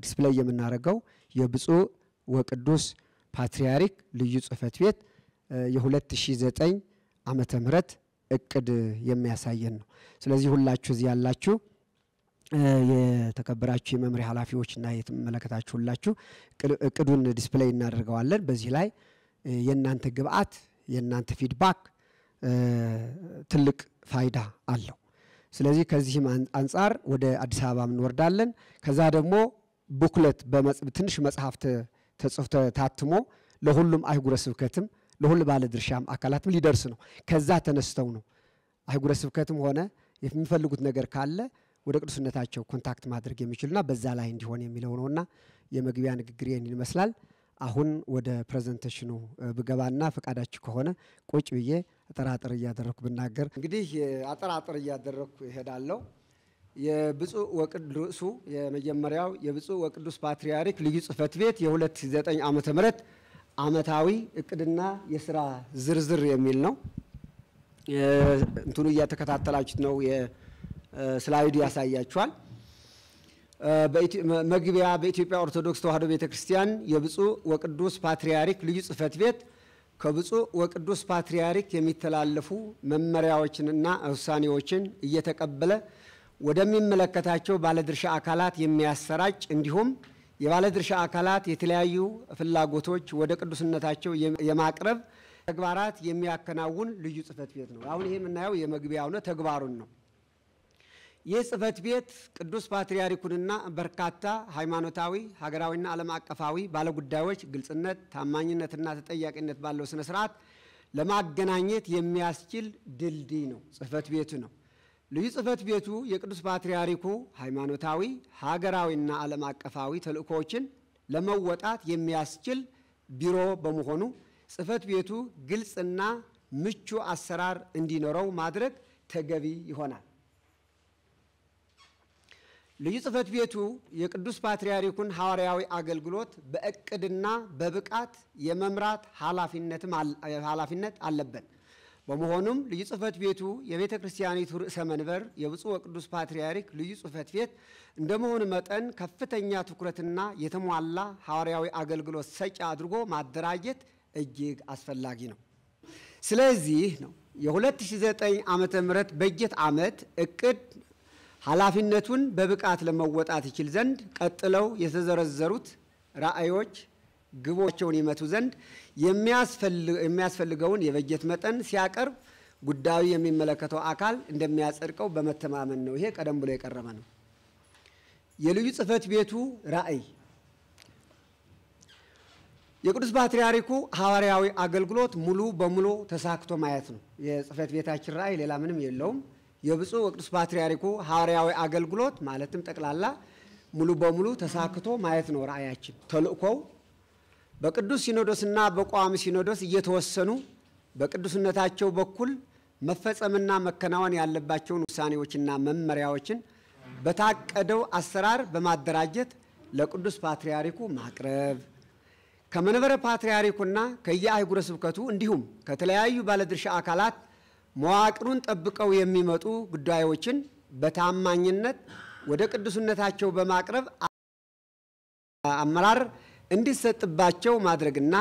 ዲስፕሌይ የምናደርገው የብፁዕ ወቅዱስ ፓትርያርክ ልዩ ጽሕፈት ቤት የ2009 ዓመተ ምህረት እቅድ የሚያሳየን ነው። ስለዚህ ሁላችሁ እዚህ ያላችሁ የተከበራችሁ የመምሪያ ኃላፊዎችና የተመለከታችሁ ሁላችሁ እቅዱን ዲስፕሌይ እናደርገዋለን። በዚህ ላይ የእናንተ ግብአት የእናንተ ፊድባክ ትልቅ ፋይዳ አለው። ስለዚህ ከዚህም አንፃር ወደ አዲስ አበባ እንወርዳለን። ከዛ ደግሞ ቡክለት ትንሽ መጽሐፍ ተጽፎ ታትሞ ለሁሉም አህጉረ ስብከትም ለሁሉ ባለድርሻም አካላትም ሊደርስ ነው። ከዛ ተነስተው ነው አህጉረ ስብከትም ሆነ የሚፈልጉት ነገር ካለ ወደ ቅዱስነታቸው ኮንታክት ማድረግ የሚችሉና በዛ ላይ እንዲሆን የሚለው ነውና የመግቢያ ንግግር ይመስላል። አሁን ወደ ፕሬዘንቴሽኑ ብገባና ፈቃዳችሁ ከሆነ ቁጭ ብዬ አጠራጥር እያደረኩ ብናገር እንግዲህ አጠራጥር እያደረኩ ይሄዳለሁ። የብፁዕ ወቅዱስ የመጀመሪያው የብፁዕ ወቅዱስ ፓትርያርክ ልዩ ጽሕፈት ቤት የ2009 ዓመተ ምህረት ዓመታዊ እቅድና የሥራ ዝርዝር የሚል ነው። እንትኑ እያተከታተላችሁት ነው። ስላይዱ ያሳያችኋል። መግቢያ በኢትዮጵያ ኦርቶዶክስ ተዋሕዶ ቤተክርስቲያን የብፁዕ ወቅዱስ ፓትርያርክ ልዩ ጽሕፈት ቤት ከብፁዕ ወቅዱስ ፓትርያርክ የሚተላለፉ መመሪያዎችንና ውሳኔዎችን እየተቀበለ ወደሚመለከታቸው ባለድርሻ አካላት የሚያሰራጭ እንዲሁም የባለድርሻ አካላት የተለያዩ ፍላጎቶች ወደ ቅዱስነታቸው የማቅረብ ተግባራት የሚያከናውን ልዩ ጽሕፈት ቤት ነው። አሁን ይሄ የምናየው የመግቢያው ነው፣ ተግባሩን ነው። ይህ ጽሕፈት ቤት ቅዱስ ፓትርያርኩንና በርካታ ሃይማኖታዊ ሀገራዊና ዓለም አቀፋዊ ባለጉዳዮች ግልጽነት፣ ታማኝነትና ተጠያቂነት ባለው ስነ ስርዓት ለማገናኘት የሚያስችል ድልድይ ነው። ጽሕፈት ቤቱ ነው። ልዩ ጽሕፈት ቤቱ የቅዱስ ፓትርያርኩ ሃይማኖታዊ፣ ሀገራዊና ዓለም አቀፋዊ ተልእኮዎችን ለመወጣት የሚያስችል ቢሮ በመሆኑ ጽሕፈት ቤቱ ግልጽና ምቹ አሰራር እንዲኖረው ማድረግ ተገቢ ይሆናል። ልዩ ጽሕፈት ቤቱ የቅዱስ ፓትርያርኩን ሐዋርያዊ አገልግሎት በእቅድና በብቃት የመምራት ኃላፊነት አለበት። በመሆኑም ልዩ ጽሕፈት ቤቱ የቤተ ክርስቲያኒቱ ርዕሰ መንበር የብፁዕ ወቅዱስ ፓትርያርክ ልዩ ጽሕፈት ቤት እንደመሆኑ መጠን ከፍተኛ ትኩረትና የተሟላ ሐዋርያዊ አገልግሎት ሰጪ አድርጎ ማደራጀት እጅግ አስፈላጊ ነው። ስለዚህ ነው የ2009 ዓመተ ምህረት በጀት ዓመት እቅድ ኃላፊነቱን በብቃት ለመወጣት ይችል ዘንድ ቀጥለው የተዘረዘሩት ራእዮች ግቦቻቸውን ይመቱ ዘንድ የሚያስፈልገውን የበጀት መጠን ሲያቀርብ ጉዳዩ የሚመለከተው አካል እንደሚያጸድቀው በመተማመን ነው። ይሄ ቀደም ብሎ የቀረበ ነው። የልዩ ጽሕፈት ቤቱ ራእይ የቅዱስ ፓትርያርኩ ሐዋርያዊ አገልግሎት ሙሉ በሙሉ ተሳክቶ ማየት ነው። የጽሕፈት ቤታችን ራእይ ሌላ ምንም የለውም። የብፁዕ ወቅዱስ ፓትርያርኩ ሐዋርያዊ አገልግሎት ማለትም ጠቅላላ ሙሉ በሙሉ ተሳክቶ ማየት ነው ራእያችን። ተልእኮው በቅዱስ ሲኖዶስና በቋሚ ሲኖዶስ እየተወሰኑ በቅዱስነታቸው በኩል መፈጸምና መከናወን ያለባቸውን ውሳኔዎችና መመሪያዎችን በታቀደው አሰራር በማደራጀት ለቅዱስ ፓትርያርኩ ማቅረብ፣ ከመንበረ ፓትርያርኩና ከየአህጉረ ስብከቱ እንዲሁም ከተለያዩ ባለድርሻ አካላት መዋቅሩን ጠብቀው የሚመጡ ጉዳዮችን በታማኝነት ወደ ቅዱስነታቸው በማቅረብ አመራር እንዲሰጥባቸው ማድረግና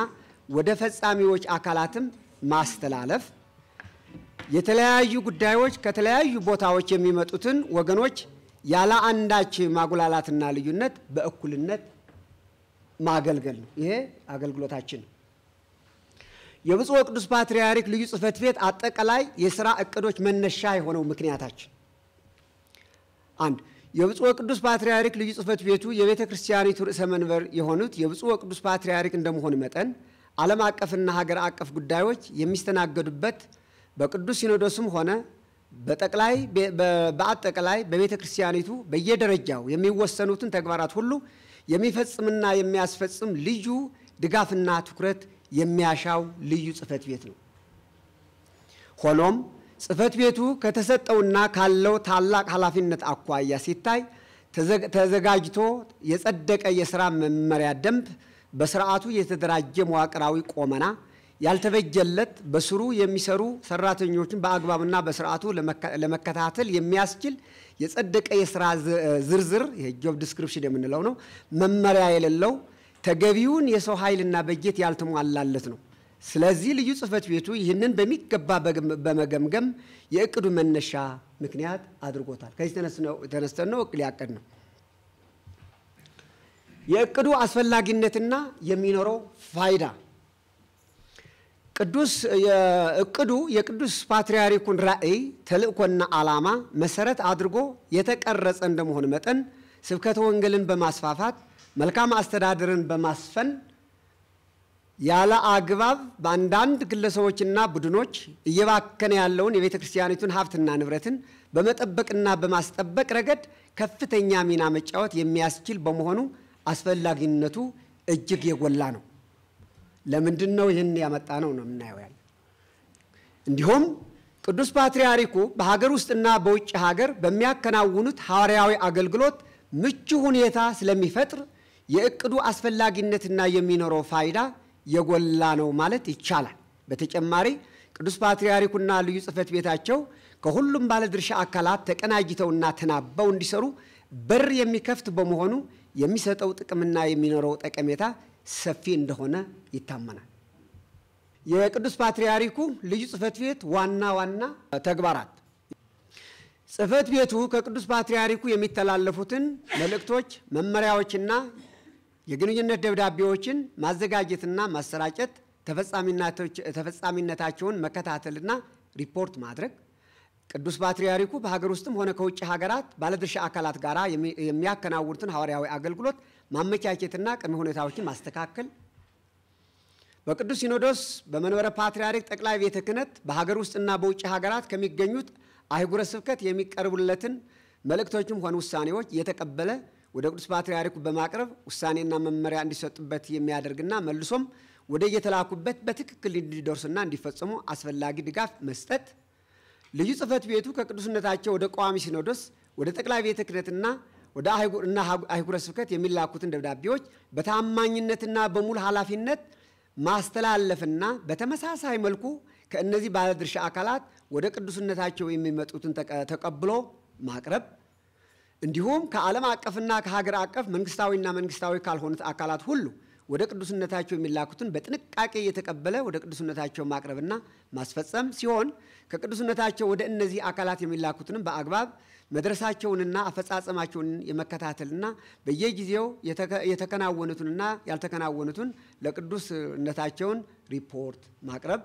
ወደ ፈጻሚዎች አካላትም ማስተላለፍ፣ የተለያዩ ጉዳዮች ከተለያዩ ቦታዎች የሚመጡትን ወገኖች ያለ አንዳች ማጉላላትና ልዩነት በእኩልነት ማገልገል ነው። ይሄ አገልግሎታችን ነው። የብፁዕ ወቅዱስ ፓትርያርክ ልዩ ጽሕፈት ቤት አጠቃላይ የሥራ ዕቅዶች መነሻ የሆነው ምክንያታችን አንድ የብፁዕ ወቅዱስ ፓትርያርክ ልዩ ጽሕፈት ቤቱ የቤተ ክርስቲያኒቱ ርዕሰ መንበር የሆኑት የብፁዕ ወቅዱስ ፓትርያርክ እንደመሆኑ መጠን ዓለም አቀፍና ሀገር አቀፍ ጉዳዮች የሚስተናገዱበት በቅዱስ ሲኖዶስም ሆነ በአጠቃላይ በቤተ ክርስቲያኒቱ በየደረጃው የሚወሰኑትን ተግባራት ሁሉ የሚፈጽምና የሚያስፈጽም ልዩ ድጋፍና ትኩረት የሚያሻው ልዩ ጽሕፈት ቤት ነው። ሆኖም ጽሕፈት ቤቱ ከተሰጠውና ካለው ታላቅ ኃላፊነት አኳያ ሲታይ ተዘጋጅቶ የጸደቀ የሥራ መመሪያ ደንብ፣ በስርዓቱ የተደራጀ መዋቅራዊ ቆመና፣ ያልተበጀለት በስሩ የሚሰሩ ሰራተኞችን በአግባብና በስርዓቱ ለመከታተል የሚያስችል የጸደቀ የሥራ ዝርዝር የጆብ ዲስክሪፕሽን የምንለው ነው መመሪያ የሌለው ተገቢውን የሰው ኃይልና በጀት ያልተሟላለት ነው። ስለዚህ ልዩ ጽሕፈት ቤቱ ይህንን በሚገባ በመገምገም የእቅዱ መነሻ ምክንያት አድርጎታል። ከዚህ ተነስተን ነው እቅድ ያቀድ ነው። የእቅዱ አስፈላጊነትና የሚኖረው ፋይዳ እቅዱ የቅዱስ ፓትርያርኩን ራእይ ተልእኮና ዓላማ መሰረት አድርጎ የተቀረጸ እንደመሆኑ መጠን ስብከተ ወንጌልን በማስፋፋት መልካም አስተዳደርን በማስፈን ያለ አግባብ በአንዳንድ ግለሰቦችና ቡድኖች እየባከነ ያለውን የቤተ ክርስቲያኒቱን ሀብትና ንብረትን በመጠበቅና በማስጠበቅ ረገድ ከፍተኛ ሚና መጫወት የሚያስችል በመሆኑ አስፈላጊነቱ እጅግ የጎላ ነው። ለምንድን ነው ይህን ያመጣ ነው የምናየው ያለ። እንዲሁም ቅዱስ ፓትርያርኩ በሀገር ውስጥና በውጭ ሀገር በሚያከናውኑት ሐዋርያዊ አገልግሎት ምቹ ሁኔታ ስለሚፈጥር የእቅዱ አስፈላጊነትና የሚኖረው ፋይዳ የጎላ ነው ማለት ይቻላል። በተጨማሪ ቅዱስ ፓትርያርኩና ልዩ ጽሕፈት ቤታቸው ከሁሉም ባለድርሻ አካላት ተቀናጅተውና ተናበው እንዲሰሩ በር የሚከፍት በመሆኑ የሚሰጠው ጥቅምና የሚኖረው ጠቀሜታ ሰፊ እንደሆነ ይታመናል። የቅዱስ ፓትርያርኩ ልዩ ጽሕፈት ቤት ዋና ተግባራት ጽሕፈት ቤቱ ከቅዱስ ፓትርያርኩ የሚተላለፉትን መልእክቶች፣ መመሪያዎችና የግንኙነት ደብዳቤዎችን ማዘጋጀትና ማሰራጨት፣ ተፈጻሚነታቸውን መከታተልና ሪፖርት ማድረግ፣ ቅዱስ ፓትርያርኩ በሀገር ውስጥም ሆነ ከውጭ ሀገራት ባለድርሻ አካላት ጋር የሚያከናውኑትን ሐዋርያዊ አገልግሎት ማመቻቸትና ቅድመ ሁኔታዎችን ማስተካከል፣ በቅዱስ ሲኖዶስ በመንበረ ፓትርያርክ ጠቅላይ ቤተ ክህነት በሀገር ውስጥና በውጭ ሀገራት ከሚገኙት አህጉረ ስብከት የሚቀርቡለትን መልእክቶችም ሆነ ውሳኔዎች የተቀበለ ወደ ቅዱስ ፓትርያርኩ በማቅረብ ውሳኔና መመሪያ እንዲሰጡበት የሚያደርግና መልሶም ወደ የተላኩበት በትክክል እንዲደርሱና እንዲፈጸሙ አስፈላጊ ድጋፍ መስጠት። ልዩ ጽሕፈት ቤቱ ከቅዱስነታቸው ወደ ቋሚ ሲኖዶስ ወደ ጠቅላይ ቤተ ክህነትና ወደ አህጉረ ስብከት የሚላኩትን ደብዳቤዎች በታማኝነትና በሙሉ ኃላፊነት ማስተላለፍና በተመሳሳይ መልኩ ከእነዚህ ባለድርሻ አካላት ወደ ቅዱስነታቸው የሚመጡትን ተቀብሎ ማቅረብ። እንዲሁም ከዓለም አቀፍና ከሀገር አቀፍ መንግስታዊና መንግስታዊ ካልሆኑት አካላት ሁሉ ወደ ቅዱስነታቸው የሚላኩትን በጥንቃቄ የተቀበለ ወደ ቅዱስነታቸው ማቅረብና ማስፈጸም ሲሆን ከቅዱስነታቸው ወደ እነዚህ አካላት የሚላኩትንም በአግባብ መድረሳቸውንና አፈጻጸማቸውን የመከታተልና በየጊዜው የተከናወኑትንና ያልተከናወኑትን ለቅዱስነታቸውን ሪፖርት ማቅረብ።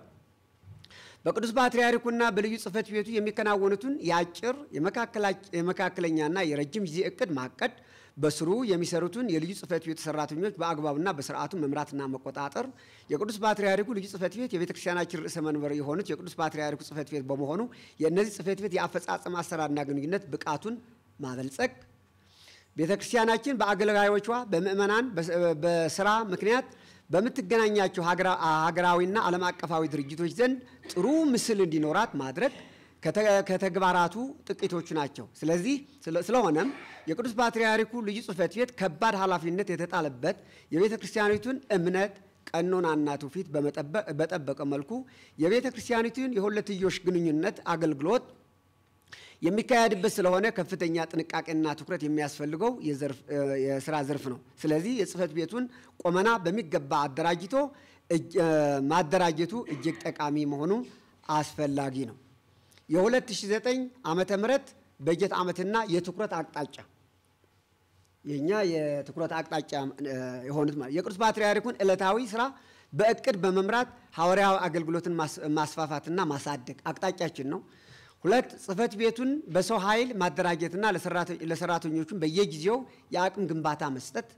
በቅዱስ ፓትርያርኩና በልዩ ጽሕፈት ቤቱ የሚከናወኑትን የአጭር የመካከለኛና የረጅም ጊዜ እቅድ ማቀድ፣ በስሩ የሚሰሩትን የልዩ ጽሕፈት ቤቱ ሰራተኞች በአግባቡና በስርዓቱ መምራትና መቆጣጠር። የቅዱስ ፓትርያርኩ ልዩ ጽሕፈት ቤት የቤተክርስቲያናችን ርዕሰ መንበር የሆኑት የቅዱስ ፓትርያርኩ ጽሕፈት ቤት በመሆኑ የእነዚህ ጽሕፈት ቤት የአፈጻጸም አሰራርና ግንኙነት ብቃቱን ማበልጸግ። ቤተክርስቲያናችን በአገልጋዮቿ በምእመናን በስራ ምክንያት በምትገናኛቸው ሀገራዊና ዓለም አቀፋዊ ድርጅቶች ዘንድ ጥሩ ምስል እንዲኖራት ማድረግ ከተግባራቱ ጥቂቶቹ ናቸው። ስለሆነም የቅዱስ ፓትርያርኩ ልዩ ጽሕፈት ቤት ከባድ ኃላፊነት የተጣለበት የቤተ ክርስቲያኒቱን እምነት ቀኖናና ትውፊት በጠበቀ መልኩ የቤተ ክርስቲያኒቱን የሁለትዮሽ ግንኙነት አገልግሎት የሚካሄድበት ስለሆነ ከፍተኛ ጥንቃቄና ትኩረት የሚያስፈልገው የሥራ ዘርፍ ነው። ስለዚህ የጽሕፈት ቤቱን ቆመና በሚገባ ማደራጀቱ እጅግ ጠቃሚ መሆኑ አስፈላጊ ነው። የ2009 ዓመተ ምህረት በጀት ዓመትና የትኩረት አቅጣጫ የኛ የትኩረት አቅጣጫ የሆኑት ማለት የቅዱስ ፓትርያርኩን ዕለታዊ ስራ በእቅድ በመምራት ሐዋርያዊ አገልግሎትን ማስፋፋትና ማሳደግ አቅጣጫችን ነው። 2 ጽሕፈት ቤቱን በሰው ኃይል ማደራጀትና ለሰራተኞቹን በየጊዜው የአቅም ግንባታ መስጠት።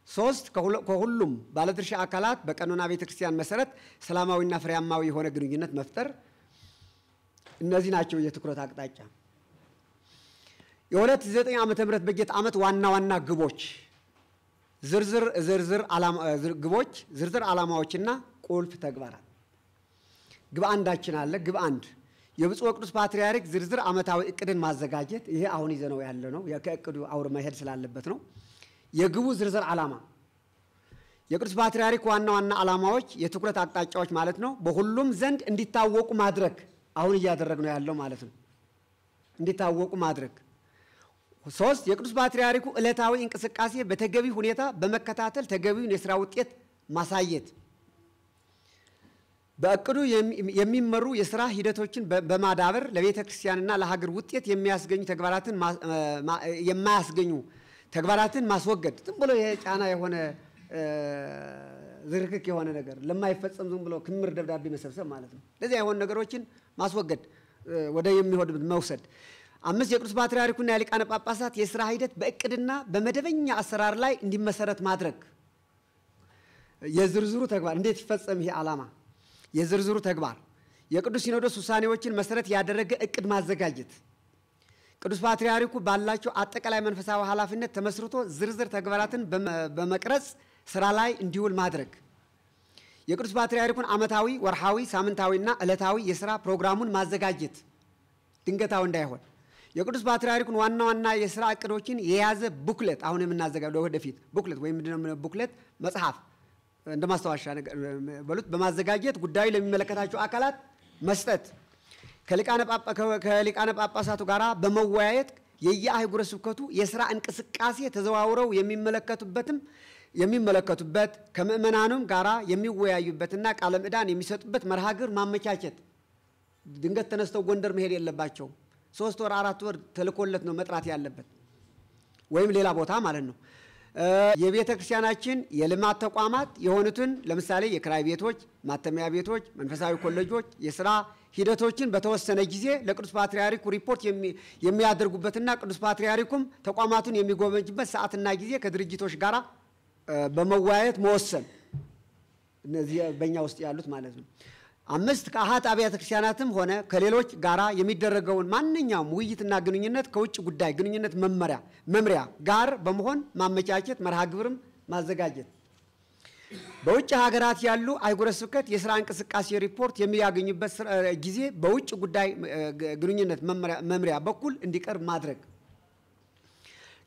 3 ከሁሉም ባለድርሻ አካላት በቀኖና ቤተክርስቲያን መሰረት ሰላማዊና ፍሬያማዊ የሆነ ግንኙነት መፍጠር። እነዚህ ናቸው የትኩረት አቅጣጫ። የ2009 ዓመተ ምህረት በጀት ዓመት ዋና ግቦች ዝርዝር ዓላማዎችና ቁልፍ ተግባራት። ግብ አንዳችን አለ። ግብ 1 የብፁዕ ቅዱስ ፓትርያርክ ዝርዝር ዓመታዊ እቅድን ማዘጋጀት። ይሄ አሁን ይዘነው ያለ ነው። ከእቅዱ አውር መሄድ ስላለበት ነው። የግቡ ዝርዝር ዓላማ የቅዱስ ፓትርያርክ ዋና ዓላማዎች የትኩረት አቅጣጫዎች ማለት ነው። በሁሉም ዘንድ እንዲታወቁ ማድረግ አሁን እያደረግነው ያለው ማለት ነው። እንዲታወቁ ማድረግ። 3 የቅዱስ ፓትርያርኩ ዕለታዊ እንቅስቃሴ በተገቢ ሁኔታ በመከታተል ተገቢውን የሥራ ውጤት ማሳየት። በእቅዱ የሚመሩ የሥራ ሂደቶችን በማዳበር ለቤተ ክርስቲያንና ለሀገር ውጤት የማያስገኙ ተግባራትን ማስወገድ። ዝም ብሎ የጫና የሆነ ዝርክክ የሆነ ነገር ለማይፈጸም ዝም ብሎ ክምር ደብዳቤ መሰብሰብ ማለት ነው። ለዚህ የሆነ ነገሮችን ማስወገድ ወደ የሚሆድ መውሰድ። 5 የቅዱስ ፓትርያርኩና የሊቃነ ጳጳሳት የሥራ ሂደት በእቅድና በመደበኛ አሰራር ላይ እንዲመሰረት ማድረግ። የዝርዝሩ ተግባር እንዴት ይፈጸም? ይሄ ዓላማ የዝርዝሩ ተግባር የቅዱስ ሲኖዶስ ውሳኔዎችን መሰረት ያደረገ እቅድ ማዘጋጀት። ቅዱስ ፓትርያርኩ ባላቸው አጠቃላይ መንፈሳዊ ኃላፊነት ተመስርቶ ዝርዝር ተግባራትን በመቅረጽ ስራ ላይ እንዲውል ማድረግ። የቅዱስ ፓትርያርኩን ዓመታዊ፣ ወርሃዊ፣ ሳምንታዊና ዕለታዊ የሥራ ፕሮግራሙን ማዘጋጀት ድንገታዊ እንዳይሆን። የቅዱስ ፓትርያርኩን ዋና የሥራ እቅዶችን የያዘ ቡክሌት አሁን የምናዘጋጀው ወደፊት ቡክሌት ወይም ምንድነው ቡክሌት መጽሐፍ እንደማስተዋሻ በሉት በማዘጋጀት ጉዳዩ ለሚመለከታቸው አካላት መስጠት። ከሊቃነ ጳጳሳቱ ጋራ በመወያየት የየአህጉረ ስብከቱ የሥራ እንቅስቃሴ ተዘዋውረው የሚመለከቱበት ከምእመናኑም ጋራ የሚወያዩበትና ቃለ ምዕዳን የሚሰጡበት መርሃ ግብር ማመቻቸት። ድንገት ተነስተው ጎንደር መሄድ የለባቸው። 3 ወር 4 ወር ተልኮለት ነው መጥራት ያለበት ወይም ሌላ ቦታ ማለት ነው። የቤተ ክርስቲያናችን የልማት ተቋማት የሆኑትን ለምሳሌ የክራይ ቤቶች፣ ማተሚያ ቤቶች፣ መንፈሳዊ ኮሌጆች የሥራ ሂደቶችን በተወሰነ ጊዜ ለቅዱስ ፓትርያርኩ ሪፖርት የሚያደርጉበትና ቅዱስ ፓትርያርኩም ተቋማቱን የሚጎበኝበት ሰዓትና ጊዜ ከድርጅቶች ጋራ በመወያየት መወሰን። እነዚህ በእኛ ውስጥ ያሉት ማለት ነው። 5 ከአሃት አብያተ ክርስቲያናትም ሆነ ከሌሎች ጋራ የሚደረገውን ማንኛውም ውይይትና ግንኙነት ከውጭ ጉዳይ ግንኙነት መምሪያ ጋር በመሆን ማመቻቸት መርሃ ግብርም ማዘጋጀት በውጭ ሀገራት ያሉ አህጉረ ስብከት የሥራ እንቅስቃሴ ሪፖርት የሚያገኙበት ጊዜ በውጭ ጉዳይ ግንኙነት መምሪያ በኩል እንዲቀርብ ማድረግ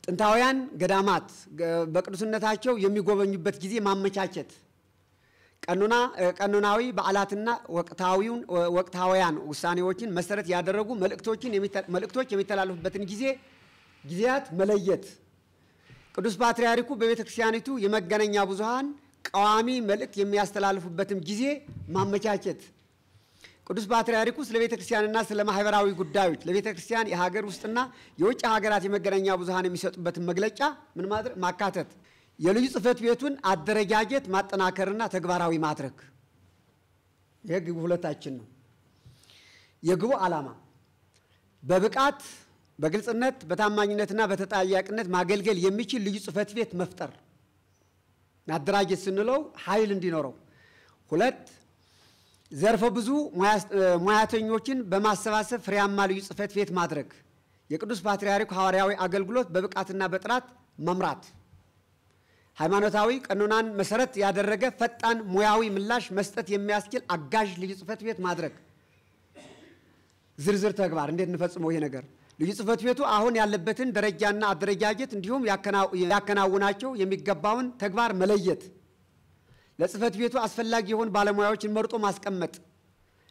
ጥንታውያን ገዳማት በቅዱስነታቸው የሚጎበኙበት ጊዜ ማመቻቸት ቀኖናዊ በዓላትና ወቅታውያን ውሳኔዎችን መሰረት ያደረጉ መልእክቶች የሚተላለፉበትን ጊዜያት መለየት ቅዱስ ፓትርያርኩ በቤተ ክርስቲያኒቱ የመገናኛ ብዙሃን ቋሚ መልእክት የሚያስተላልፉበትን ጊዜ ማመቻቸት ቅዱስ ፓትርያርኩ ስለ ቤተ ክርስቲያንና ስለ ማህበራዊ ጉዳዮች ለቤተ ክርስቲያን የሀገር ውስጥና የውጭ ሀገራት የመገናኛ ብዙሃን የሚሰጡበትን መግለጫ ምን ማድረግ ማካተት የልዩ ጽሕፈት ቤቱን አደረጃጀት ማጠናከርና ተግባራዊ ማድረግ የግቡ ሁለታችን ነው የግቡ ዓላማ በብቃት በግልጽነት በታማኝነትና በተጠያቂነት ማገልገል የሚችል ልዩ ጽሕፈት ቤት መፍጠር ማደራጀት ስንለው ኃይል እንዲኖረው ሁለት ዘርፈ ብዙ ሙያተኞችን በማሰባሰብ ፍሬያማ ልዩ ጽሕፈት ቤት ማድረግ የቅዱስ ፓትርያርኩ ሐዋርያዊ አገልግሎት በብቃትና በጥራት መምራት ሃይማኖታዊ ቀኖናን መሰረት ያደረገ ፈጣን ሙያዊ ምላሽ መስጠት የሚያስችል አጋዥ ልዩ ጽሕፈት ቤት ማድረግ ዝርዝር ተግባር እንዴት እንፈጽመው ይሄ ነገር ልዩ ጽሕፈት ቤቱ አሁን ያለበትን ደረጃና አደረጃጀት እንዲሁም ያከናውናቸው የሚገባውን ተግባር መለየት ለጽሕፈት ቤቱ አስፈላጊ የሆኑ ባለሙያዎችን መርጦ ማስቀመጥ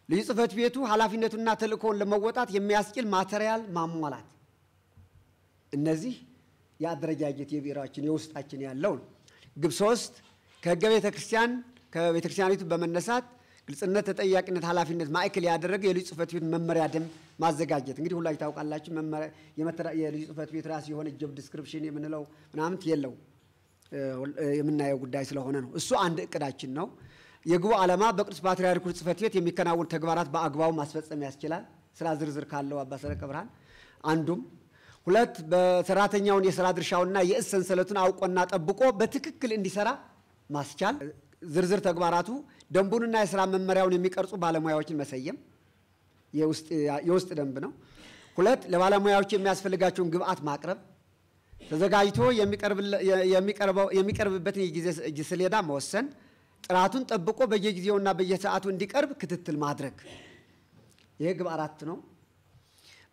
ልዩ ጽሕፈት ቤቱ ኃላፊነቱና ተልእኮውን ለመወጣት የሚያስችል ማቴሪያል ማሟላት እነዚህ የአደረጃጀት የቢሮአችን የውስጣችን ያለው ግብ 3 ከሕገ ቤተ ክርስቲያኒቱ በመነሳት ግልጽነት ተጠያቂነት ኃላፊነት ማዕከል ያደረገ የልዩ ጽሕፈት ቤት መመሪያ ደንብ ማዘጋጀት እንግዲህ ሁላችሁ ታውቃላችሁ የልዩ ጽሕፈት ቤት ራስ የሆነ ጆብ ዲስክሪፕሽን የምንለው ምናምን የለው የምናየው ጉዳይ ስለሆነ ነው እሱ አንድ እቅዳችን ነው የግቡ ዓላማ በቅዱስ ፓትርያርኩ ጽሕፈት ቤት የሚከናወኑ ተግባራት በአግባቡ ማስፈጸም ያስችላል ስራ ዝርዝር ካለው አባ ሰረቀ ብርሃን አንዱም ሁለት በሰራተኛውን የሥራ ድርሻውና የእስ ሰንሰለቱን አውቆና ጠብቆ በትክክል እንዲሰራ ማስቻል ዝርዝር ተግባራቱ ደንቡንና የሥራ መመሪያውን የሚቀርጹ ባለሙያዎችን መሰየም የውስጥ ደንብ ነው ሁለት ለባለሙያዎች የሚያስፈልጋቸውን ግብአት ማቅረብ ተዘጋጅቶ የሚቀርብበትን የጊዜ ሰሌዳ መወሰን ጥራቱን ጠብቆ በየጊዜውና በየሰዓቱ እንዲቀርብ ክትትል ማድረግ ይሄ ግብ 4 ነው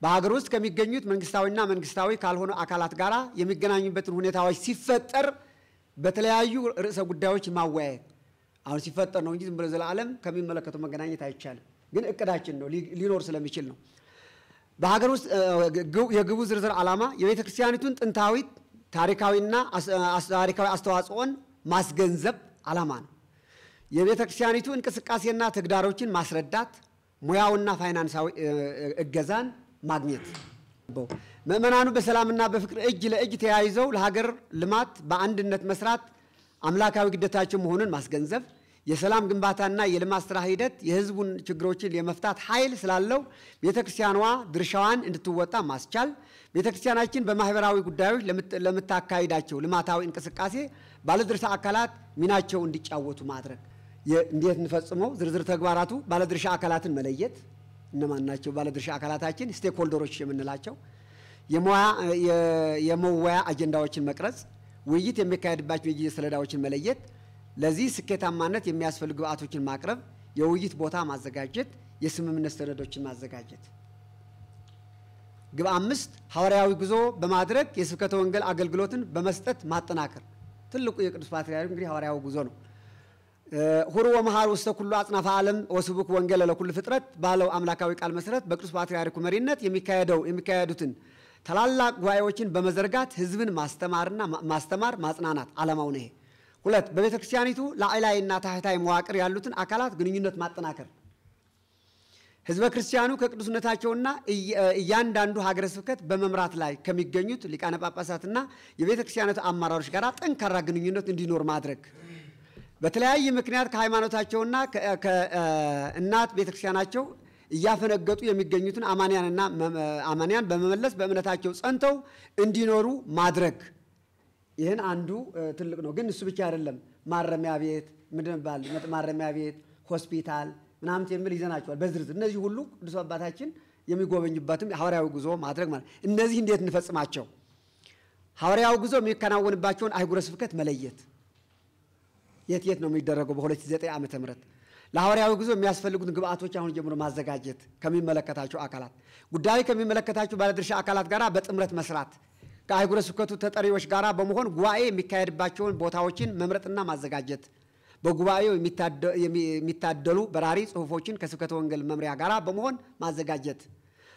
በሀገር ውስጥ ከሚገኙት መንግስታዊና መንግስታዊ ካልሆኑ አካላት ጋራ የሚገናኙበትን ሁኔታዎች ሲፈጠር በተለያዩ ርዕሰ ጉዳዮች ማወያየት አሁን ሲፈጠር ነው እንጂ ዝም ብሎ ዘላለም ከሚመለከተው መገናኘት አይቻልም ግን እቅዳችን ነው ሊኖር ስለሚችል ነው በሀገር ውስጥ የግቡ ዝርዝር ዓላማ የቤተ ክርስቲያኒቱን ጥንታዊ ታሪካዊና ታሪካዊ አስተዋጽኦን ማስገንዘብ ዓላማ ነው የቤተ ክርስቲያኒቱ እንቅስቃሴና ተግዳሮችን ማስረዳት ሙያውና ፋይናንሳዊ እገዛን ማግኘት ምእመናኑ በሰላምና በፍቅር እጅ ለእጅ ተያይዘው ለሀገር ልማት በአንድነት መስራት አምላካዊ ግዴታቸው መሆኑን ማስገንዘብ የሰላም ግንባታና የልማት ስራ ሂደት የህዝቡን ችግሮችን የመፍታት ኃይል ስላለው ቤተክርስቲያኗ ድርሻዋን እንድትወጣ ማስቻል ቤተክርስቲያናችን በማህበራዊ ጉዳዮች ለምታካሂዳቸው ልማታዊ እንቅስቃሴ ባለድርሻ አካላት ሚናቸው እንዲጫወቱ ማድረግ እንዴት እንፈጽመው ዝርዝር ተግባራቱ ባለድርሻ አካላትን መለየት እነማን ናቸው ባለድርሻ አካላታችን ስቴክሆልደሮች የምንላቸው የመወያ አጀንዳዎችን መቅረጽ ውይይት የሚካሄድባቸው የጊዜ ሰሌዳዎችን መለየት ለዚህ ስኬታማነት የሚያስፈልጉ ግብአቶችን ማቅረብ የውይይት ቦታ ማዘጋጀት የስምምነት ሰነዶችን ማዘጋጀት ግብ 5 ሐዋርያዊ ጉዞ በማድረግ የስብከተ ወንጌል አገልግሎትን በመስጠት ማጠናከር ትልቁ የቅዱስ ፓትርያርኩ እንግዲህ ሐዋርያዊ ጉዞ ነው ሁሩ ወመሃር ውስተ ኩሉ አጽናፈ ዓለም ወስቡክ ወንጌል ለኩል ፍጥረት ባለው አምላካዊ ቃል መሰረት በቅዱስ ፓትርያርኩ መሪነት የሚካሄዱትን ታላላቅ ጉባኤዎችን በመዘርጋት ህዝብን ማስተማር ማጽናናት ዓላማው ነው ሁለት በቤተክርስቲያኒቱ ላዕላይና ታህታይ መዋቅር ያሉትን አካላት ግንኙነት ማጠናከር ህዝበ ክርስቲያኑ ከቅዱስነታቸውና እያንዳንዱ ሀገረ ስብከት በመምራት ላይ ከሚገኙት ሊቃነ ጳጳሳትና የቤተክርስቲያኒቱ አመራሮች ጋር ጠንካራ ግንኙነት እንዲኖር ማድረግ በተለያየ ምክንያት ከሃይማኖታቸውና ከእናት ቤተክርስቲያናቸው እያፈነገጡ የሚገኙትን አማንያን በመመለስ በእምነታቸው ጸንተው እንዲኖሩ ማድረግ ይሄን አንዱ ትልቅ ነው ግን እሱ ብቻ አይደለም ማረሚያ ቤት ማረሚያ ቤት ሆስፒታል ምናምን የሚል ይዘናቸዋል በዝርዝር እነዚህ ሁሉ ቅዱስ አባታችን የሚጎበኙበትም ሐዋርያዊ ጉዞ ማድረግ ማለት እነዚህ እንዴት እንፈጽማቸው ሐዋርያዊ ጉዞ የሚከናወንባቸውን አህጉረ ስብከት መለየት የት ነው የሚደረገው በ2009 ዓመተ ምህረት ለሐዋርያዊ ጉዞ የሚያስፈልጉትን ግብአቶች አሁን ጀምሮ ማዘጋጀት ከሚመለከታቸው አካላት ጉዳይ ከሚመለከታቸው ባለድርሻ አካላት ጋራ በጥምረት መስራት ከአህጉረ ስብከቱ ተጠሪዎች ጋራ በመሆን ጉባኤ የሚካሄድባቸውን ቦታዎችን መምረጥና ማዘጋጀት በጉባኤው የሚታደሉ በራሪ ጽሁፎችን ከስብከተ ወንጌል መምሪያ ጋራ በመሆን ማዘጋጀት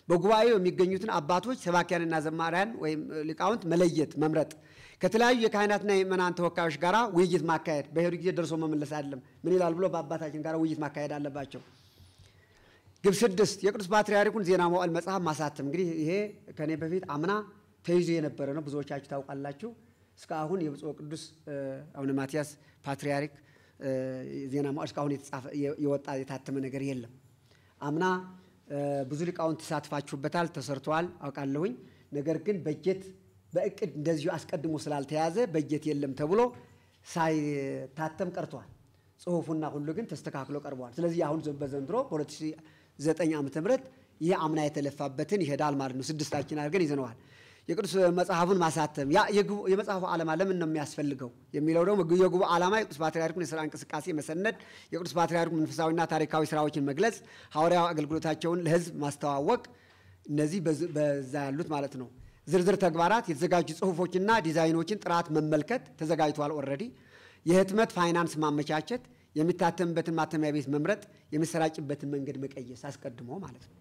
በጉባኤው የሚገኙትን አባቶች ሰባኪያንና ዘማሪያን ወይም ሊቃውንት መለየት መምረጥ ከተለያዩ የካህናትና የምእመናን ተወካዮች ጋራ ውይይት ማካሄድ በሄዱ ጊዜ ደርሶ መመለስ አይደለም ምን ይላል ብሎ በአባታችን ጋራ ውይይት ማካሄድ አለባቸው ግብ 6 የቅዱስ ፓትርያርኩን ዜና መዋዕል መጽሐፍ ማሳተም እንግዲህ ይሄ ከኔ በፊት አምና ተይዞ የነበረ ነው ብዙዎቻችሁ ታውቃላችሁ እስካሁን የብፁዕ ቅዱስ አቡነ ማትያስ ፓትርያርክ ዜና መዋዕል እስካሁን የተጻፈ የወጣ የታተመ ነገር የለም አምና ብዙ ሊቃውንት ተሳትፋችሁበታል ተሰርቷል አውቃለሁኝ ነገር ግን በጀት በእቅድ እንደዚሁ አስቀድሞ ስላልተያዘ በጀት የለም ተብሎ ሳይታተም ቀርቷል ጽሁፉና ሁሉ ግን ተስተካክሎ ቀርቧል ስለዚህ አሁን በዘንድሮ በ2009 ዓመተ ምህረት ይሄ አምና የተለፋበትን ይሄዳል ማለት ነው ስድስታችን አድርገን ይዘነዋል የቅዱስ መጽሐፉን ማሳተም ያ የመጽሐፉ ዓላማ ለምን ነው የሚያስፈልገው የሚለው ደግሞ የጉባኤው ዓላማ የቅዱስ ፓትርያርኩን የሥራ እንቅስቃሴ መሰነድ የቅዱስ ፓትርያርኩ መንፈሳዊና ታሪካዊ ስራዎችን መግለጽ ሐዋርያዊ አገልግሎታቸውን ለሕዝብ ማስተዋወቅ እነዚህ በዛ ያሉት ማለት ነው ዝርዝር ተግባራት የተዘጋጁ ጽሁፎችና ዲዛይኖችን ጥራት መመልከት ተዘጋጅቷል ኦሬዲ የህትመት ፋይናንስ ማመቻቸት የሚታተምበትን ማተሚያ ቤት መምረጥ የሚሰራጭበትን መንገድ መቀየስ አስቀድሞ ማለት ነው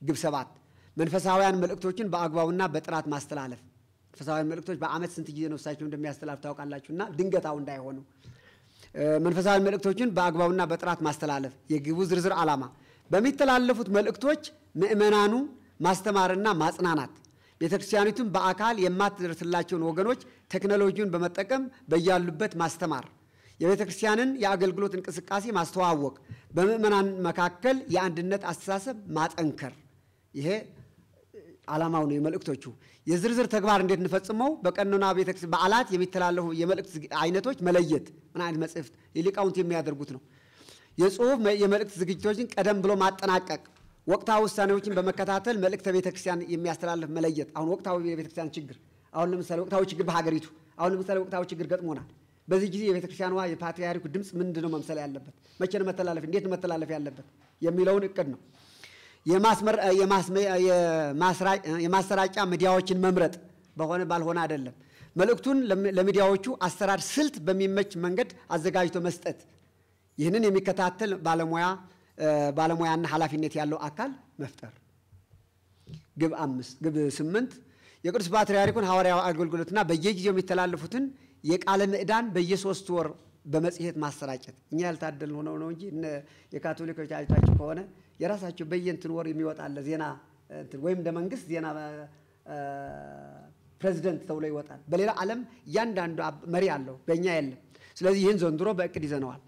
ግብ 7 መንፈሳውያን መልእክቶችን በአግባቡና በጥራት ማስተላለፍ መንፈሳውያን መልእክቶች በአመት ስንት ጊዜ ነው እሳቸው እንደሚያስተላልፉ ታውቃላችሁና ድንገታው እንዳይሆኑ መንፈሳውያን መልእክቶችን በአግባቡና በጥራት ማስተላለፍ የግቡ ዝርዝር ዓላማ በሚተላለፉት መልእክቶች ምእመናኑ ማስተማርና ማጽናናት ቤተክርስቲያኒቱን በአካል የማትደርስላቸውን ወገኖች ቴክኖሎጂውን በመጠቀም በያሉበት ማስተማር የቤተክርስቲያንን የአገልግሎት እንቅስቃሴ ማስተዋወቅ በምእመናን መካከል የአንድነት አስተሳሰብ ማጠንከር ይሄ ዓላማው ነው የመልእክቶቹ የዝርዝር ተግባር እንዴት እንፈጽመው በቀኖና ቤተክርስቲያን በዓላት የሚተላለፉ የመልእክት አይነቶች መለየት ምን አይነት መጽሐፍት የሊቃውንት የሚያደርጉት ነው የጽሁፍ የመልእክት ዝግጅቶችን ቀደም ብሎ ማጠናቀቅ ወቅታዊ ውሳኔዎችን በመከታተል መልእክተ ቤተክርስቲያን የሚያስተላልፍ መለየት አሁን ወቅታዊ የቤተክርስቲያን ችግር አሁን ለምሳሌ ወቅታዊ ችግር በሀገሪቱ አሁን ለምሳሌ ወቅታዊ ችግር ገጥሞናል በዚህ ጊዜ የቤተክርስቲያኗ የፓትርያርኩ ድምጽ ምንድነው መምሰል ያለበት መቼ ነው መተላለፍ እንዴት ነው መተላለፍ ያለበት የሚለውን እቅድ ነው የማሰራጫ ሚዲያዎችን መምረጥ በሆነ ባልሆነ አይደለም መልእክቱን ለሚዲያዎቹ አሰራር ስልት በሚመች መንገድ አዘጋጅቶ መስጠት ይህንን የሚከታተል ባለሙያና ኃላፊነት ያለው አካል መፍጠር ግብ 8 የቅዱስ ፓትርያርኩን ሐዋርያዊ አገልግሎትና በየጊዜው የሚተላለፉትን የቃለ ምዕዳን በየ3 ወር በመጽሔት ማሰራጨት እኛ ያልታደልን ሆነው ነው እንጂ የካቶሊኮች አይታችሁ ከሆነ የራሳቸው በየንትን ወር የሚወጣል ዜና ወይም ለመንግስት ዜና ፕሬዝዳንት ተብሎ ይወጣል በሌላ ዓለም ያንዳንዱ መሪ አለው በእኛ የለም ስለዚህ ይህን ዘንድሮ በእቅድ ይዘነዋል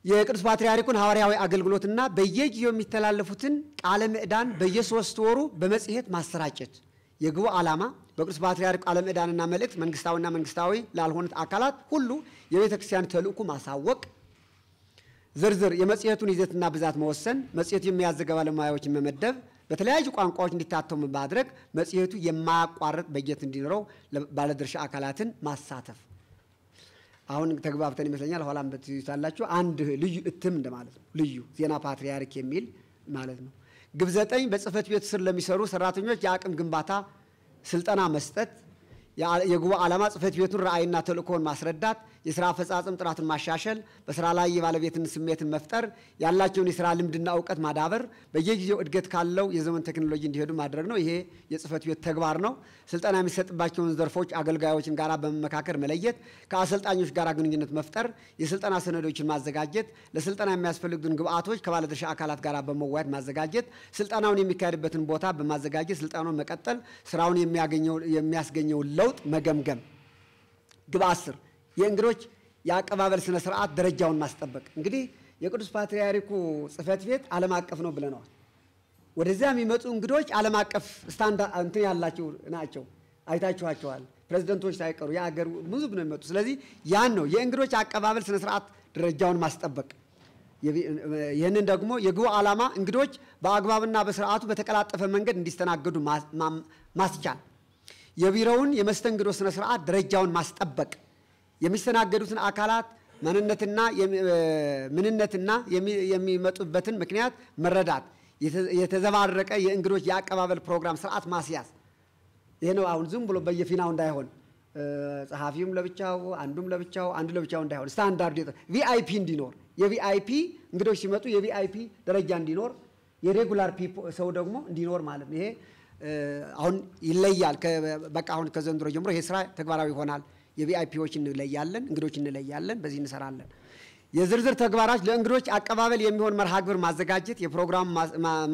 የቅዱስ ፓትርያርኩን ሐዋርያዊ አገልግሎትና በየጊዜው የሚተላለፉትን ቃለ ምዕዳን በየ3 ወሩ በመጽሔት ማሰራጨት የግቡ ዓላማ በቅዱስ ፓትርያርኩ ቃለ ምዕዳንና መልእክት መንግስታዊና መንግስታዊ ላልሆኑት አካላት ሁሉ የቤተክርስቲያን ተልእኮ ማሳወቅ ዝርዝር የመጽሔቱን ይዘትና ብዛት መወሰን መጽሔቱ የሚያዘጋጅ ባለሙያዎችን መመደብ በተለያዩ ቋንቋዎች እንዲታተሙ ማድረግ መጽሔቱ የማያቋርጥ በጀት እንዲኖረው ባለድርሻ አካላትን ማሳተፍ አሁን ተግባብተን ይመስለኛል ኋላም በትይታላችሁ አንድ ልዩ እትም እንደማለት ነው ልዩ ዜና ፓትርያርክ የሚል ማለት ነው ግብ 9 በጽህፈት ቤት ስር ለሚሰሩ ሰራተኞች የአቅም ግንባታ ስልጠና መስጠት የጉባኤው ዓላማ ጽህፈት ቤቱን ራዕይና ተልእኮን ማስረዳት የሥራ አፈጻጸም ጥራትን ማሻሻል በሥራ ላይ የባለቤትነት ስሜትን መፍጠር ያላቸውን የሥራ ልምድና ዕውቀት ማዳበር በየጊዜው እድገት ካለው የዘመን ቴክኖሎጂ እንዲሄዱ ማድረግ ነው ይሄ የጽህፈት ቤት ተግባር ነው ስልጠና የሚሰጥባቸውን ዘርፎች አገልጋዮችን ጋራ በመመካከር መለየት ከአሰልጣኞች ጋራ ግንኙነት መፍጠር የስልጠና ሰነዶችን ማዘጋጀት ለስልጠና የሚያስፈልጉትን ግብአቶች ከባለድርሻ አካላት ጋራ በመወያየት ማዘጋጀት ስልጠናውን የሚካሄድበትን ቦታ በማዘጋጀት ስልጠናውን መቀጠል ስራውን የሚያስገኘው ለውጥ መገምገም ግብ 10 የእንግዶች የአቀባበል ስነ ስርዓት ደረጃውን ማስጠበቅ እንግዲህ የቅዱስ ፓትርያርኩ ጽህፈት ቤት ዓለም አቀፍ ነው ብለናል ወደዚያ የሚመጡ እንግዶች ዓለም አቀፍ ስታንዳርድ እንትን ያላቸው ናቸው አይታችኋቸዋል ፕሬዝዳንቶች ሳይቀሩ የአገር ብዙ ነው የሚመጡ ስለዚህ ያን ነው የእንግዶች አቀባበል ስነ ስርዓት ደረጃውን ማስጠበቅ ይህንን ደግሞ የግቡ ዓላማ እንግዶች በአግባብና በስርዓቱ በተቀላጠፈ መንገድ እንዲስተናገዱ ማስቻል፣ የቢሮውን የመስተንግዶ ስነ ስርዓት ደረጃውን ማስጠበቅ፣ የሚስተናገዱትን አካላት ምንነትና የሚመጡበትን ምክንያት መረዳት፣ የተዘባረቀ የእንግዶች የአቀባበል ፕሮግራም ስርዓት ማስያዝ። ይሄ ነው አሁን ዝም ብሎ በየፊናው እንዳይሆን ጸሐፊውም ለብቻው አንዱም ለብቻው አንዱ ለብቻው እንዳይሆን ስታንዳርድ ቪአይፒ እንዲኖር የቪአይፒ እንግዶች ሲመጡ የቪአይፒ ደረጃ እንዲኖር የሬጉላር ሰው ደግሞ እንዲኖር ማለት ነው። ይሄ አሁን ይለያል። በቃ አሁን ከዘንድሮ ጀምሮ ይሄ ስራ ተግባራዊ ይሆናል። የቪአይፒዎች እንለያለን፣ እንግዶች እንለያለን፣ በዚህ እንሰራለን። የዝርዝር ተግባራት ለእንግዶች አቀባበል የሚሆን መርሃ ግብር ማዘጋጀት፣ የፕሮግራም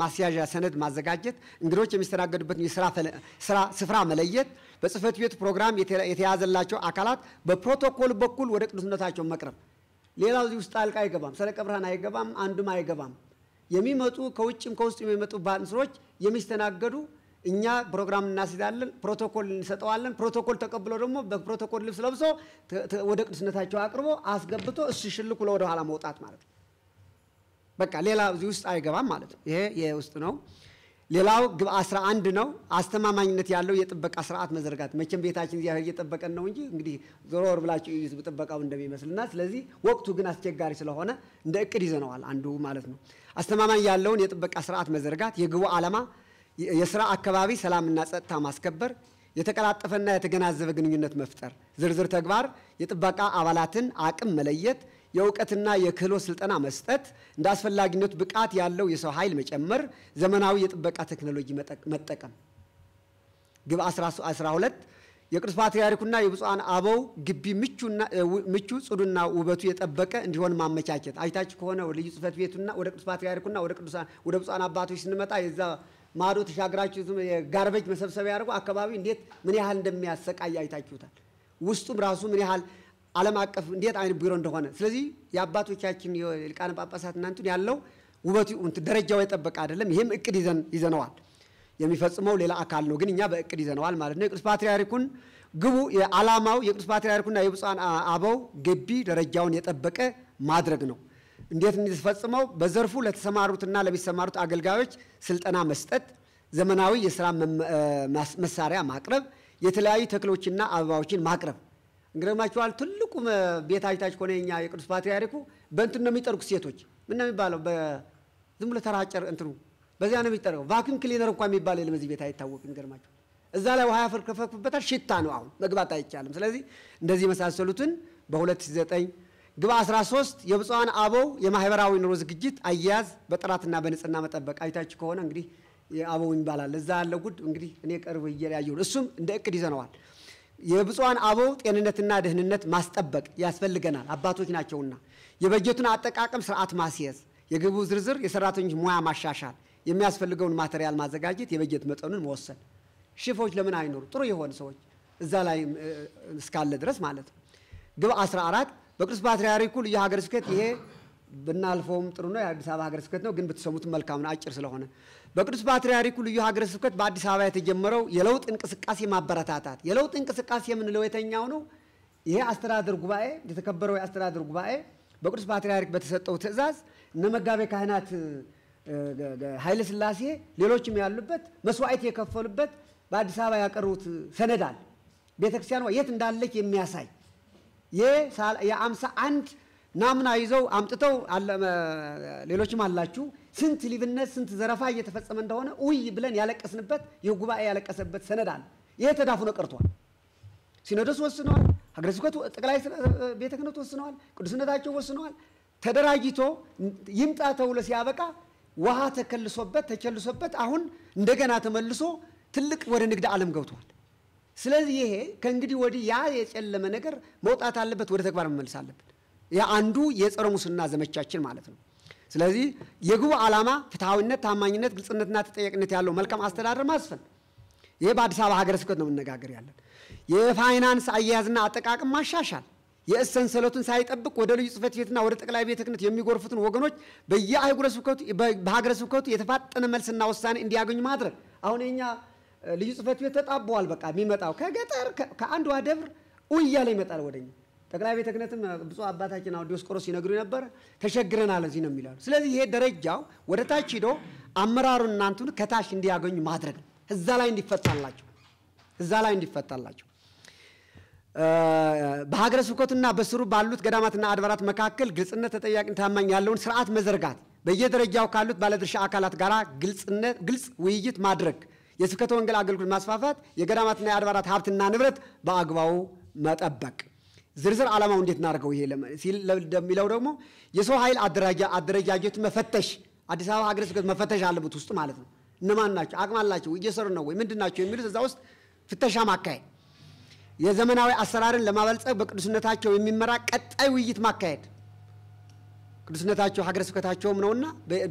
ማስያዣ ሰነድ ማዘጋጀት፣ እንግዶች የሚስተናገዱበትን የስራ ስፍራ መለየት፣ በጽህፈት ቤቱ ፕሮግራም የተያዘላቸው አካላት በፕሮቶኮል በኩል ወደ ቅዱስነታቸው መቅረብ። ሌላው እዚህ ውስጥ ጣልቃ አይገባም፣ ሰረቀ ብርሃን አይገባም፣ አንዱም አይገባም። የሚመጡ ከውጭም ከውስጥ የሚመጡ ባንስሮች የሚስተናገዱ እኛ ፕሮግራም እናስይዛለን፣ ፕሮቶኮል እንሰጠዋለን። ፕሮቶኮል ተቀብሎ ደግሞ በፕሮቶኮል ልብስ ለብሶ ወደ ቅዱስነታቸው አቅርቦ አስገብቶ እሱ ሽልኩ ወደ ኋላ መውጣት ማለት ነው። በቃ ሌላ እዚህ ውስጥ አይገባም ማለት ነው። ይሄ የውስጥ ነው። ሌላው ግብ 11 ነው። አስተማማኝነት ያለው የጥበቃ ስርዓት መዘርጋት። መቼም ቤታችን እግዚአብሔር እየጠበቀን ነው እንጂ እንግዲህ ዞሮ ወር ብላችሁ ጥበቃው እንደሚመስልና ስለዚህ ወቅቱ ግን አስቸጋሪ ስለሆነ እንደ እቅድ ይዘነዋል አንዱ ማለት ነው። አስተማማኝ ያለውን የጥበቃ ስርዓት መዘርጋት። የግቡ ዓላማ የሥራ አካባቢ ሰላምና ጸጥታ ማስከበር፣ የተቀላጠፈና የተገናዘበ ግንኙነት መፍጠር። ዝርዝር ተግባር የጥበቃ አባላትን አቅም መለየት፣ የእውቀትና የክህሎት ስልጠና መስጠት፣ እንደ አስፈላጊነቱ ብቃት ያለው የሰው ኃይል መጨመር፣ ዘመናዊ የጥበቃ ቴክኖሎጂ መጠቀም። ግብ 12 የቅዱስ ፓትርያርኩና የብፁዓን አበው ግቢ ምቹ ጽዱና ውበቱ የጠበቀ እንዲሆን ማመቻቸት። አይታችሁ ከሆነ ልዩ ጽሕፈት ቤቱና ወደ ቅዱስ ፓትርያርኩና ወደ ብፁዓን አባቶች ስንመጣ የዛ ማዶ ተሻግራችሁ የጋርቤጅ መሰብሰቢያ ያደርጉ አካባቢ እንዴት ምን ያህል እንደሚያሰቃይ አይታችሁታል። ውስጡም ራሱ ምን ያህል ዓለም አቀፍ እንዴት አይነት ቢሮ እንደሆነ። ስለዚህ የአባቶቻችን የሊቃነ ጳጳሳት እናንቱን ያለው ውበቱ ደረጃው የጠበቀ አይደለም። ይሄም እቅድ ይዘነዋል። የሚፈጽመው ሌላ አካል ነው፣ ግን እኛ በእቅድ ይዘነዋል ማለት ነው። የቅዱስ ፓትርያርኩን ግቡ ዓላማው የቅዱስ ፓትርያርኩና የብፁዓን አበው ግቢ ደረጃውን የጠበቀ ማድረግ ነው። እንዴት እንዲፈጽመው? በዘርፉ ለተሰማሩትና ለሚሰማሩት አገልጋዮች ስልጠና መስጠት፣ ዘመናዊ የሥራ መሳሪያ ማቅረብ፣ የተለያዩ ተክሎችና አበባዎችን ማቅረብ። እንግዲህማችኋል ትልቁ ቤት አይታች ከሆነ የኛ የቅዱስ ፓትርያርኩ በእንትን ነው የሚጠርጉት ሴቶች ምን ነው የሚባለው? ዝም ብሎ ተራጨር እንትኑ በዚያ ነው የሚጠርገው። ቫክዩም ክሊነር እንኳን የሚባል የለም እዚህ ቤት አይታወቅም። እንገርማችሁ እዛ ላይ ውሃ ያፈርከፈክበታል፣ ሽታ ነው። አሁን መግባት አይቻልም። ስለዚህ እንደዚህ መሳሰሉትን በ2009 ግብ 13 የብፁዓን አበው የማህበራዊ ኑሮ ዝግጅት አያያዝ በጥራትና በንጽህና መጠበቅ። አይታችሁ ከሆነ እንግዲህ የአበው ይባላል እዛ ያለው ጉድ እንግዲህ እኔ ቀርብ እያየሁ እሱም እንደ እቅድ ይዘነዋል። የብፁዓን አበው ጤንነትና ደህንነት ማስጠበቅ ያስፈልገናል፣ አባቶች ናቸውና። የበጀቱን አጠቃቀም ስርዓት ማስያዝ፣ የግቡ ዝርዝር የሰራተኞች ሙያ ማሻሻል፣ የሚያስፈልገውን ማቴሪያል ማዘጋጀት፣ የበጀት መጠኑን መወሰን። ሽፎች ለምን አይኖሩ? ጥሩ የሆኑ ሰዎች እዛ ላይ እስካለ ድረስ ማለት ነው። ግብ 14 በቅዱስ ፓትርያርኩ ልዩ ሀገረ ስብከት ይሄ ብናልፈውም ጥሩ ነው። የአዲስ አበባ ሀገረ ስብከት ነው፣ ግን ብትሰሙት መልካም ነው አጭር ስለሆነ። በቅዱስ ፓትርያርኩ ልዩ ሀገረ ስብከት በአዲስ አበባ የተጀመረው የለውጥ እንቅስቃሴ ማበረታታት። የለውጥ እንቅስቃሴ የምንለው የተኛው ነው። ይሄ አስተዳደር ጉባኤ የተከበረው የአስተዳደር ጉባኤ በቅዱስ ፓትርያርክ በተሰጠው ትእዛዝ እነ መጋቤ ካህናት ኃይለ ሥላሴ ሌሎችም ያሉበት መስዋዕት የከፈሉበት በአዲስ አበባ ያቀሩት ሰነድ አለ። ቤተክርስቲያኗ የት እንዳለች የሚያሳይ የ51 ናምና ይዘው አምጥተው ሌሎችም አላችሁ ስንት ሊብነት ስንት ዘረፋ እየተፈጸመ እንደሆነ ውይ ብለን ያለቀስንበት ይህ ጉባኤ ያለቀሰበት ሰነድ አለ። ይሄ ተዳፍኖ ቀርቷል። ሲኖዶስ ወስነዋል፣ ሀገረ ስብከቱ ጠቅላይ ቤተ ክህነት ወስነዋል፣ ቅዱስነታቸው ወስነዋል። ተደራጅቶ ይምጣ ተብሎ ሲያበቃ ውሃ ተከልሶበት አሁን እንደገና ተመልሶ ትልቅ ወደ ንግድ ዓለም ገብቷል። ስለዚህ ይሄ ከእንግዲህ ወዲህ ያ የጨለመ ነገር መውጣት አለበት፣ ወደ ተግባር መመለስ አለበት። ያ አንዱ የጸረ ሙስና ዘመቻችን ማለት ነው። ስለዚህ የግቡ ዓላማ ፍትሐዊነት፣ ታማኝነት፣ ግልጽነትና ተጠያቂነት ያለው መልካም አስተዳደር ማስፈን። ይሄ በአዲስ አበባ ሀገረ ስብከት ነው የምንነጋገር ያለን። የፋይናንስ አያያዝና አጠቃቀም ማሻሻል። የእስ ሰንሰለቱን ሳይጠብቅ ወደ ልዩ ጽሕፈት ቤትና ወደ ጠቅላይ ቤተ ክህነት የሚጎርፉትን ወገኖች በሀገረ ስብከቱ የተፋጠነ መልስና ውሳኔ እንዲያገኙ ማድረግ። አሁን የኛ ልዩ ጽሕፈት ቤት ተጣቧል። በቃ የሚመጣው ከገጠር ከአንዷ ደብር እያለ ይመጣል ወደኛ ጠቅላይ ቤተ ክህነትም ብፁዕ አባታችን አሁን ዲዮስቆሮስ ሲነግሩ ነበር ተሸግረናል እዚህ ነው የሚላሉ። ስለዚህ ይሄ ደረጃው ወደ ታች ሄዶ አመራሩን እናንቱን ከታች እንዲያገኙ ማድረግ ነው። እዛ ላይ እንዲፈታላቸው በሀገረ ስብከቱና በስሩ ባሉት ገዳማትና አድባራት መካከል ግልጽነት፣ ተጠያቂነት፣ ታማኝ ያለውን ስርዓት መዘርጋት፣ በየደረጃው ካሉት ባለድርሻ አካላት ጋር ግልጽ ውይይት ማድረግ፣ የስብከተ ወንጌል አገልግሎት ማስፋፋት፣ የገዳማትና የአድባራት ሀብትና ንብረት በአግባቡ መጠበቅ። ዝርዝር ዓላማው እንዴት እናደርገው ይሄ ሲል እንደሚለው ደግሞ የሰው ኃይል አደረጃጀት መፈተሽ፣ አዲስ አበባ ሀገረ ስብከት መፈተሽ አለበት ውስጥ ማለት ነው። እነማን ናቸው? አቅም አላቸው? እየሰሩ ነው ወይ? ምንድናቸው? የሚሉት እዛ ውስጥ ፍተሻ ማካሄድ፣ የዘመናዊ አሰራርን ለማበልጸግ በቅዱስነታቸው የሚመራ ቀጣይ ውይይት ማካሄድ። ቅዱስነታቸው ሀገረ ስብከታቸውም ነውና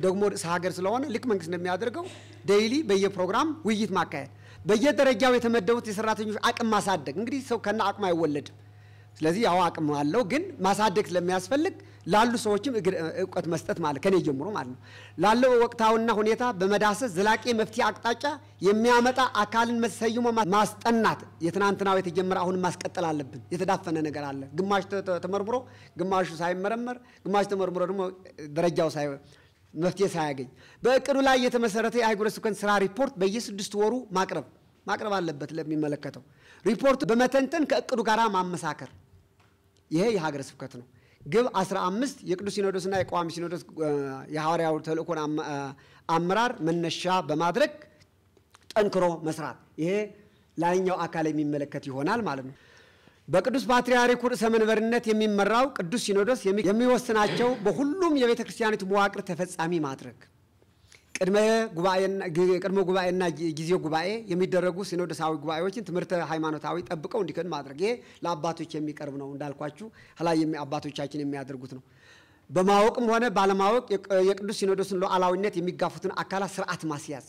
ደግሞ ሀገር ስለሆነ ልክ መንግስት እንደሚያደርገው ዴይሊ በየፕሮግራም ውይይት ማካሄድ፣ በየደረጃው የተመደቡት የሰራተኞች አቅም ማሳደግ። እንግዲህ ሰው ከነ አቅም አይወለድም። ስለዚህ ያው አቅም አለው ግን ማሳደግ ስለሚያስፈልግ ላሉ ሰዎችም እውቀት መስጠት ማለት ከኔ ጀምሮ ማለት ነው። ላለው ወቅታውና ሁኔታ በመዳሰስ ዘላቂ መፍትሄ አቅጣጫ የሚያመጣ አካልን ሰይሞ ማስጠናት። የትናንትናው የተጀመረ አሁን ማስቀጠል አለብን። የተዳፈነ ነገር አለ። ግማሽ ተመርምሮ ግማሹ ሳይመረመር፣ ግማሽ ተመርምሮ ደግሞ ደረጃው መፍትሄ ሳያገኝ በእቅዱ ላይ የተመሰረተ የአህጉረ ስብከት ስራ ሪፖርት በየ6 ወሩ ማቅረብ አለበት ለሚመለከተው። ሪፖርት በመተንተን ከእቅዱ ጋር ማመሳከር። ይሄ የሀገረ ስብከት ነው። ግብ 15 የቅዱስ ሲኖዶስና የቋሚ ሲኖዶስ የሐዋርያው ተልእኮን አመራር መነሻ በማድረግ ጠንክሮ መስራት። ይሄ ላይኛው አካል የሚመለከት ይሆናል ማለት ነው። በቅዱስ ፓትርያርኩ ርዕሰ መንበርነት የሚመራው ቅዱስ ሲኖዶስ የሚወስናቸው በሁሉም የቤተ ክርስቲያኒቱ መዋቅር ተፈጻሚ ማድረግ። ቅድመ ጉባኤና ጊዜው ጉባኤ የሚደረጉ ሲኖዶሳዊ ጉባኤዎችን ትምህርተ ሃይማኖታዊ ጠብቀው እንዲከን ማድረግ። ይሄ ለአባቶች የሚቀርብ ነው እንዳልኳችሁ ኋላ አባቶቻችን የሚያደርጉት ነው። በማወቅም ሆነ ባለማወቅ የቅዱስ ሲኖዶስን ሉዓላዊነት የሚጋፉትን አካላት ስርዓት ማስያዝ።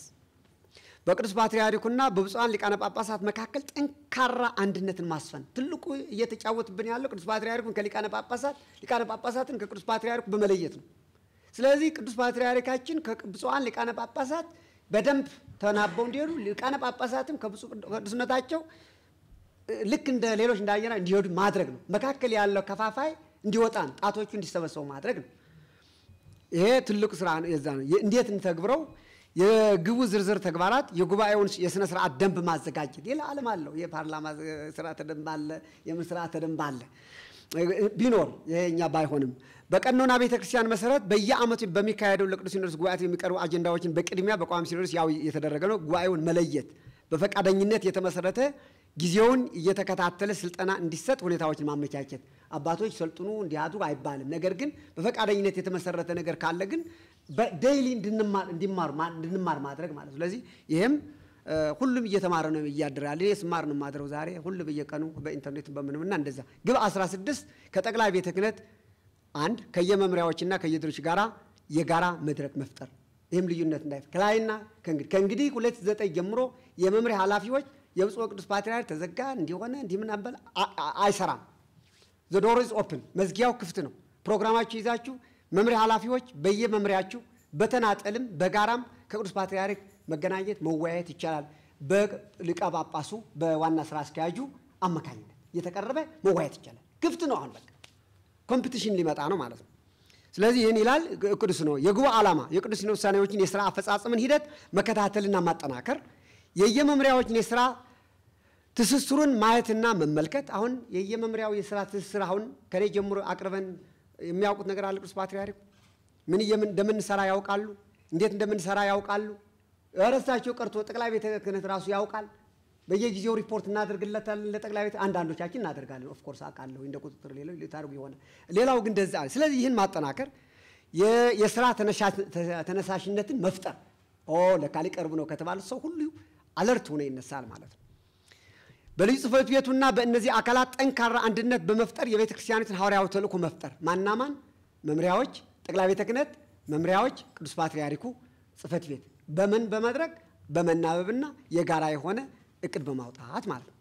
በቅዱስ ፓትርያርኩና በብፁዓን ሊቃነ ጳጳሳት መካከል ጠንካራ አንድነትን ማስፈን። ትልቁ እየተጫወቱብን ያለው ቅዱስ ፓትርያርኩን ከሊቃነ ጳጳሳት፣ ሊቃነ ጳጳሳትን ከቅዱስ ፓትርያርኩ በመለየት ነው። ስለዚህ ቅዱስ ፓትርያርካችን ከብፁዓን ሊቃነ ጳጳሳት በደንብ ተናበው እንዲሄዱ፣ ሊቃነ ጳጳሳትም ከቅዱስነታቸው ልክ እንደ ሌሎች እንዳየና እንዲሄዱ ማድረግ ነው። መካከል ያለው ከፋፋይ እንዲወጣ ነው። ጣቶቹ እንዲሰበሰቡ ማድረግ ነው። ይሄ ትልቁ ስራ ነው። የዛ ነው እንዴት እንተግብረው። የግቡ ዝርዝር ተግባራት፣ የጉባኤውን የሥነ ሥርዓት ደንብ ማዘጋጀት። ሌላ ዓለም አለው። የፓርላማ ሥርዓተ ደንብ አለ፣ የምን ሥርዓተ ደንብ አለ ቢኖር የኛ ባይሆንም በቀኖና ቤተክርስቲያን መሰረት በየዓመቱ በሚካሄደው ለቅዱስ ሲኖዶስ ጉባኤ የሚቀርቡ አጀንዳዎችን በቅድሚያ በቋሚ ሲኖዶስ ያው የተደረገ ነው። ጉባኤውን መለየት፣ በፈቃደኝነት የተመሰረተ ጊዜውን እየተከታተለ ስልጠና እንዲሰጥ ሁኔታዎችን ማመቻቸት። አባቶች ሰልጥኑ እንዲያዱ አይባልም። ነገር ግን በፈቃደኝነት የተመሰረተ ነገር ካለ ግን በዴይሊ እንድንማር ማድረግ ማለት። ስለዚህ ይሄም ሁሉም እየተማረ ነው እያደራል። እኔ ስማር ነው ማድረው ዛሬ ሁሉ በየቀኑ በኢንተርኔት በምንምና እንደዛ። ግብ 16 ከጠቅላይ ቤተ ክህነት አንድ ከየመምሪያዎችና ከየድርጅቶች ጋራ የጋራ መድረክ መፍጠር። ይሄም ልዩነት እንዳይፈ ከላይና ከእንግዲህ 29 ጀምሮ የመምሪያ ኃላፊዎች የብፁዕ ቅዱስ ፓትርያርክ ተዘጋ እንዲሆነ እንዲምናበል አይሰራም። ዘ ዶር ኢዝ ኦፕን፣ መዝጊያው ክፍት ነው። ፕሮግራማችሁ ይዛችሁ መምሪያ ኃላፊዎች በየመምሪያችሁ በተናጠልም በጋራም ከቅዱስ ፓትርያርክ መገናኘት መወያየት ይቻላል። በሊቀ ጳጳሱ በዋና ስራ አስኪያጁ አማካኝነት እየተቀረበ መወያየት ይቻላል። ክፍት ነው። አሁን በቃ ኮምፒቲሽን ሊመጣ ነው ማለት ነው። ስለዚህ ይህን ይላል ቅዱስ ነው። የጉባኤ ዓላማ የቅዱስ ሲኖዶስ ውሳኔዎችን የሥራ አፈጻጸምን ሂደት መከታተልና ማጠናከር፣ የየመምሪያዎችን የሥራ ትስስሩን ማየትና መመልከት። አሁን የየመምሪያው የሥራ ትስስር አሁን ከኔ ጀምሮ አቅርበን የሚያውቁት ነገር አለ። ቅዱስ ፓትርያርክ ምን እንደምንሰራ ያውቃሉ፣ እንዴት እንደምንሰራ ያውቃሉ። እረሳቸው ቀርቶ ጠቅላይ ቤተ ክህነት ራሱ ያውቃል። በየጊዜው ሪፖርት እናደርግለታለን ለጠቅላይ ቤተ አንዳንዶቻችን እናደርጋለን። ኦፍ ኮርስ አውቃለሁ እንደ ቁጥጥር ሌላው ሊታርጉ ይሆናል። ሌላው ግን እንደዛ። ስለዚህ ይህን ማጠናከር የሥራ ተነሳሽነትን መፍጠር። ለካሊ ቀርብ ነው ከተባለ ሰው ሁሉ አለርት ሆነ ይነሳል ማለት ነው። በልዩ ጽሕፈት ቤቱና በእነዚህ አካላት ጠንካራ አንድነት በመፍጠር የቤተ ክርስቲያኒቱን ሐዋርያዊ ተልእኮ መፍጠር። ማናማን መምሪያዎች፣ ጠቅላይ ቤተ ክህነት መምሪያዎች፣ ቅዱስ ፓትርያርኩ ጽሕፈት ቤት በምን በመድረግ በመናበብና የጋራ የሆነ እቅድ በማውጣት ማለት ነው።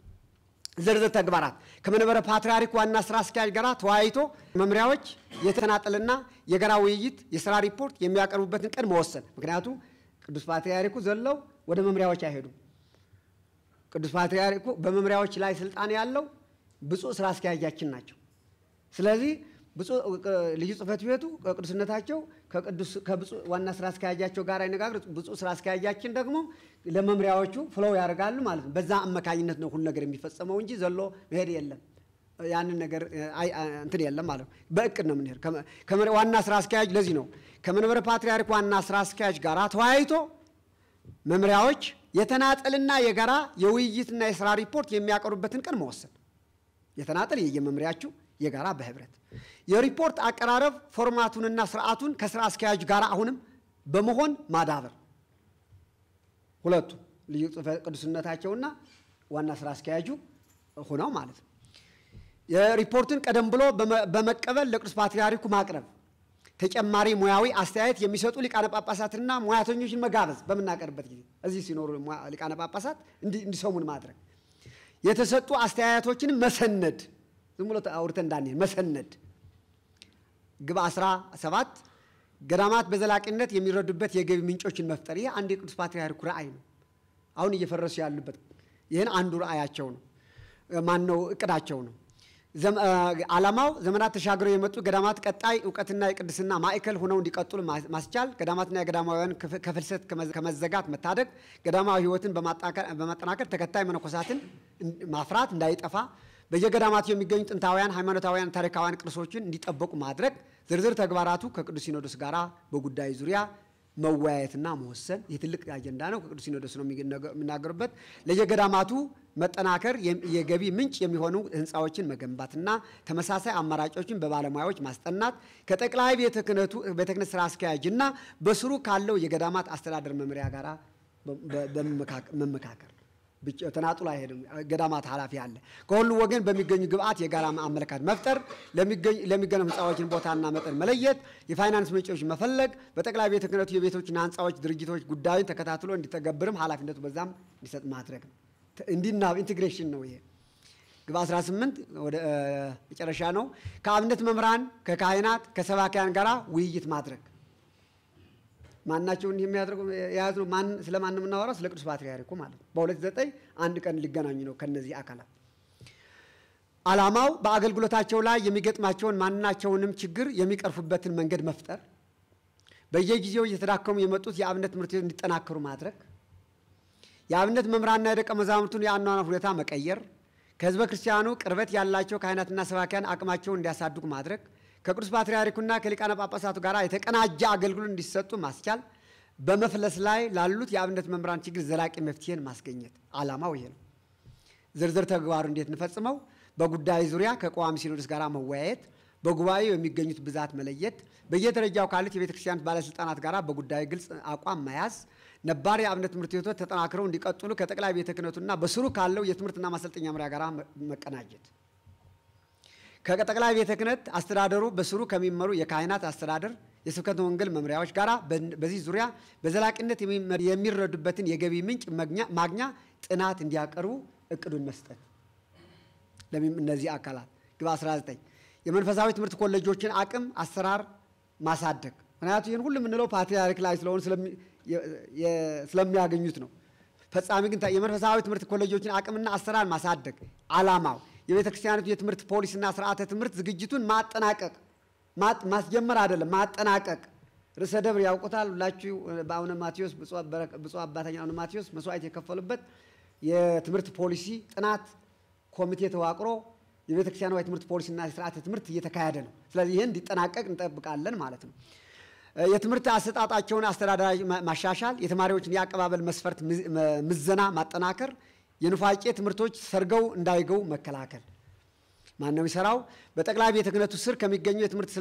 ዝርዝር ተግባራት ከመንበረ ፓትርያርክ ዋና ስራ አስኪያጅ ጋር ተወያይቶ መምሪያዎች የተናጠልና የጋራ ውይይት የሥራ ሪፖርት የሚያቀርቡበትን ቀን መወሰን። ምክንያቱም ቅዱስ ፓትርያርኩ ዘለው ወደ መምሪያዎች አይሄዱም። ቅዱስ ፓትርያርኩ በመምሪያዎች ላይ ስልጣን ያለው ብፁዕ ስራ አስኪያጃችን ናቸው። ስለዚህ ልዩ ጽሕፈት ቤቱ ቅዱስነታቸው ከብፁዕ ዋና ስራ አስኪያጃቸው ጋር ይነጋገሩ። ብፁዕ ስራ አስኪያጃችን ደግሞ ለመምሪያዎቹ ፍሎው ያደርጋሉ ማለት ነው። በዛ አማካኝነት ነው ሁሉ ነገር የሚፈጸመው እንጂ ዘሎ መሄድ የለም። ያንን ነገር እንትን የለም ማለት ነው። በእቅድ ነው የምንሄድ። ዋና ስራ አስኪያጅ ለዚህ ነው ከመንበረ ፓትርያርክ ዋና ስራ አስኪያጅ ጋር ተወያይቶ መምሪያዎች የተናጠልና የጋራ የውይይትና የስራ ሪፖርት የሚያቀርቡበትን ቀን መወሰን። የተናጠል የየመምሪያችሁ የጋራ በህብረት የሪፖርት አቀራረብ ፎርማቱንና ስርዓቱን ከስራ አስኪያጅ ጋር አሁንም በመሆን ማዳበር። ሁለቱ ልዩ ቅዱስነታቸውና ዋና ስራ አስኪያጁ ሆነው ማለት ነው። የሪፖርትን ቀደም ብሎ በመቀበል ለቅዱስ ፓትርያርኩ ማቅረብ። ተጨማሪ ሙያዊ አስተያየት የሚሰጡ ሊቃነ ጳጳሳትና ሙያተኞችን መጋበዝ። በመናቀርበት ጊዜ እዚህ ሲኖሩ ሊቃነ ጳጳሳት እንዲሰሙን ማድረግ። የተሰጡ አስተያየቶችን መሰነድ። ዝም ብሎ አውርተን እንዳንሄድ መሰነድ። ግብ 17 ገዳማት በዘላቂነት የሚረዱበት የገቢ ምንጮችን መፍጠር። ይሄ አንድ የቅዱስ ፓትርያርኩ ራእይ ነው። አሁን እየፈረሱ ያሉበት ይሄን አንዱ ራእያቸው ነው። ማን ነው እቅዳቸው ነው። ዓላማው ዘመናት ተሻግረው የመጡ ገዳማት ቀጣይ ዕውቀትና የቅድስና ማዕከል ሆነው እንዲቀጥሉ ማስቻል፣ ገዳማትና የገዳማውያን ከፍልሰት ከመዘጋት መታደግ፣ ገዳማዊ ሕይወትን በማጠናከር ተከታይ መነኮሳትን ማፍራት እንዳይጠፋ፣ በየገዳማቱ የሚገኙ ጥንታውያን ሃይማኖታውያን ታሪካውያን ቅርሶችን እንዲጠበቁ ማድረግ ዝርዝር ተግባራቱ ከቅዱስ ሲኖዶስ ጋር በጉዳይ ዙሪያ መወያየትና መወሰን የትልቅ አጀንዳ ነው። ከቅዱስ ሲኖዶስ ነው የሚናገሩበት። ለየገዳማቱ መጠናከር የገቢ ምንጭ የሚሆኑ ህንፃዎችን መገንባትና ተመሳሳይ አማራጮችን በባለሙያዎች ማስጠናት ከጠቅላይ ቤተ ክህነት ስራ አስኪያጅና በስሩ ካለው የገዳማት አስተዳደር መምሪያ ጋር መመካከር። ተናጥሎ አይሄድም። ገዳማት ኃላፊ አለ። ከሁሉ ወገን በሚገኙ ግብአት የጋራ አመለካከት መፍጠር፣ ለሚገነቡ ህንፃዎችን ቦታና መጠን መለየት፣ የፋይናንስ ምንጮች መፈለግ፣ በጠቅላይ ቤተ ክህነቱ የቤቶችና ህንፃዎች ድርጅቶች ጉዳዩን ተከታትሎ እንዲተገብርም ኃላፊነቱ በዛም እንዲሰጥ ማድረግ ነው። እንዲና ኢንቲግሬሽን ነው ይሄ። ግብ 18 ወደ መጨረሻ ነው። ከአብነት መምህራን ከካህናት ከሰባኪያን ጋራ ውይይት ማድረግ። ማናቸው እንዲህ የሚያደርጉ ያያዝሩ ማን ስለማን የምናወራው ስለ ቅዱስ ፓትርያርኩ ማለት ነው። በ29 አንድ ቀን ሊገናኙ ነው ከነዚህ አካላት። ዓላማው በአገልግሎታቸው ላይ የሚገጥማቸውን ማናቸውንም ችግር የሚቀርፉበትን መንገድ መፍጠር፣ በየጊዜው እየተዳከሙ የመጡት የአብነት ትምህርት ቤት እንዲጠናከሩ ማድረግ፣ የአብነት መምህራንና የደቀ መዛሙርቱን የአኗኗር ሁኔታ መቀየር፣ ከህዝበ ክርስቲያኑ ቅርበት ያላቸው ካህናትና ሰባኪያን አቅማቸውን እንዲያሳድጉ ማድረግ፣ ከቅዱስ ፓትርያርኩና ከሊቃነ ጳጳሳቱ ጋር የተቀናጀ አገልግሎት እንዲሰጡ ማስቻል፣ በመፍለስ ላይ ላሉት የአብነት መምህራን ችግር ዘላቂ መፍትሄን ማስገኘት። ዓላማው ይሄ ነው። ዝርዝር ተግባሩ እንዴት እንፈጽመው? በጉዳይ ዙሪያ ከቋሚ ሲኖዶስ ጋር መወያየት፣ በጉባኤው የሚገኙት ብዛት መለየት፣ በየደረጃው ካሉት የቤተ ክርስቲያን ባለስልጣናት ጋር በጉዳዩ ግልጽ አቋም መያዝ፣ ነባር የአብነት ትምህርት ቤቶች ተጠናክረው እንዲቀጥሉ ከጠቅላይ ቤተ ክህነቱና በስሩ ካለው የትምህርትና ማሰልጠኛ መምሪያ ጋር መቀናጀት፣ ከጠቅላይ ቤተ ክህነት አስተዳደሩ በስሩ ከሚመሩ የካህናት አስተዳደር የስብከተ ወንጌል መምሪያዎች ጋር በዚህ ዙሪያ በዘላቂነት የሚረዱበትን የገቢ ምንጭ ማግኛ ጥናት እንዲያቀርቡ እቅዱን መስጠት። እነዚህ አካላት ግብ 19 የመንፈሳዊ ትምህርት ኮሌጆችን አቅም አሰራር ማሳደግ። ምክንያቱም ይህን ሁሉ የምንለው ፓትርያርክ ላይ ስለሆነ ስለሚያገኙት ነው። ፈጻሚ ግን የመንፈሳዊ ትምህርት ኮሌጆችን አቅምና አሰራር ማሳደግ። ዓላማው የቤተ ክርስቲያኒቱ የትምህርት ፖሊሲና ስርዓተ ትምህርት ዝግጅቱን ማጠናቀቅ፣ ማስጀመር አይደለም ማጠናቀቅ። ርዕሰ ደብር ያውቁታል ሁላችሁ። በአቡነ ማቴዎስ ብፁዕ አባታችን አቡነ ማቴዎስ መስዋዕት የከፈሉበት የትምህርት ፖሊሲ ጥናት ኮሚቴ ተዋቅሮ የቤተ ክርስቲያኗ የትምህርት ፖሊሲና ስርዓተ ትምህርት እየተካሄደ ነው። ስለዚህ ይህን እንዲጠናቀቅ እንጠብቃለን ማለት ነው። የትምህርት አሰጣጣቸውን አስተዳደራዊ ማሻሻል፣ የተማሪዎችን የአቀባበል መስፈርት ምዘና ማጠናከር፣ የኑፋቄ ትምህርቶች ሰርገው እንዳይገቡ መከላከል። ማን ነው የሚሰራው? በጠቅላይ ቤተ ክህነቱ ስር ከሚገኙ የትምህርት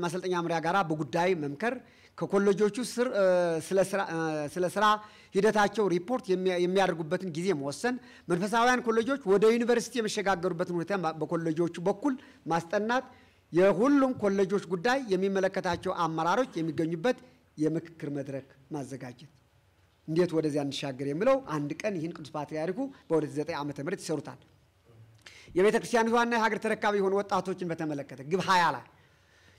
ማሰልጠኛ መምሪያ ጋር በጉዳይ መምከር፣ ከኮሌጆቹ ስር ስለ ስራ ሂደታቸው ሪፖርት የሚያደርጉበትን ጊዜ መወሰን፣ መንፈሳውያን ኮሌጆች ወደ ዩኒቨርሲቲ የመሸጋገሩበትን ሁኔታ በኮሌጆቹ በኩል ማስጠናት፣ የሁሉም ኮሌጆች ጉዳይ የሚመለከታቸው አመራሮች የሚገኙበት የምክክር መድረክ ማዘጋጀት። እንዴት ወደዚያ እንሻገር የሚለው አንድ ቀን ይህን ቅዱስ ፓትርያርኩ በ29 ዓመተ ምህረት ይሰሩታል። የቤተ ክርስቲያኒቱና የሀገር ተረካቢ የሆኑ ወጣቶችን በተመለከተ ግብ 20 ላይ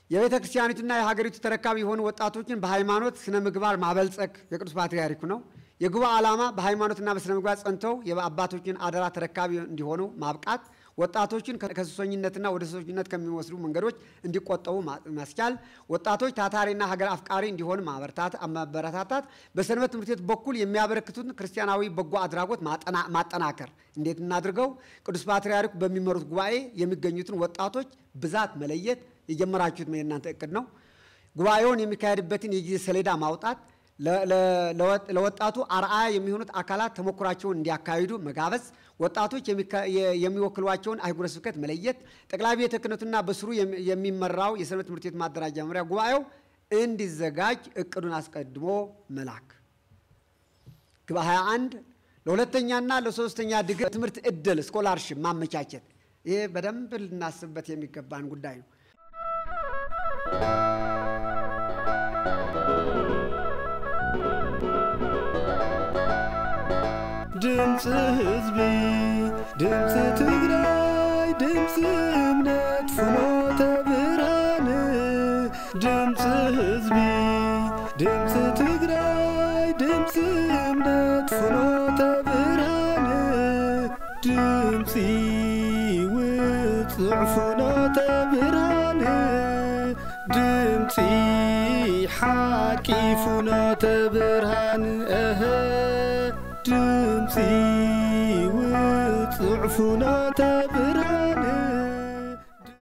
የቤተ ክርስቲያኒቱና የሀገሪቱ ተረካቢ የሆኑ ወጣቶችን በሃይማኖት ስነ ምግባር ማበልጸግ የቅዱስ ፓትርያርኩ ነው። የጉባኤ ዓላማ በሃይማኖትና በስነ ምግባር ጸንተው የአባቶችን አደራ ተረካቢ እንዲሆኑ ማብቃት፣ ወጣቶችን ከሱሰኝነትና ወደ ሱሰኝነት ከሚወስዱ መንገዶች እንዲቆጠቡ ማስቻል ወጣቶች ታታሪና ሀገር አፍቃሪ እንዲሆኑ ማበረታታት በሰንበት ትምህርት ቤት በኩል የሚያበረክቱትን ክርስቲያናዊ በጎ አድራጎት ማጠናከር እንዴት እናድርገው ቅዱስ ፓትርያርኩ በሚመሩት ጉባኤ የሚገኙትን ወጣቶች ብዛት መለየት የጀመራችሁት የእናንተ እቅድ ነው ጉባኤውን የሚካሄድበትን የጊዜ ሰሌዳ ማውጣት ለወጣቱ አርአያ የሚሆኑት አካላት ተሞክራቸውን እንዲያካሂዱ መጋበዝ ወጣቶች የሚወክሏቸውን አህጉረ ስብከት መለየት ጠቅላይ ቤተ ክህነቱና በስሩ የሚመራው የሰንበት ትምህርት ቤት ማደራጃ መምሪያ ጉባኤው እንዲዘጋጅ እቅዱን አስቀድሞ መላክ ግባ 21 ለሁለተኛና ለሶስተኛ ዲግሪ ትምህርት እድል ስኮላርሺፕ ማመቻቸት ይሄ በደንብ ልናስብበት የሚገባን ጉዳይ ነው ድምጽ ህዝቢ ድምጽ ትግራይ ድምጽ እምነት ፍኖተ ብርሃን ድምጽ ህዝቢ ድምጽ ትግራይ ድምጽ እምነት ፍኖተ ብርሃን ድምጽ ውጽዕ ፍኖተ ብርሃን ድምጽ ሓቂ ፍኖተ ብርሃን ድምጽ ውጽዕ ፍኖተ ብርሃን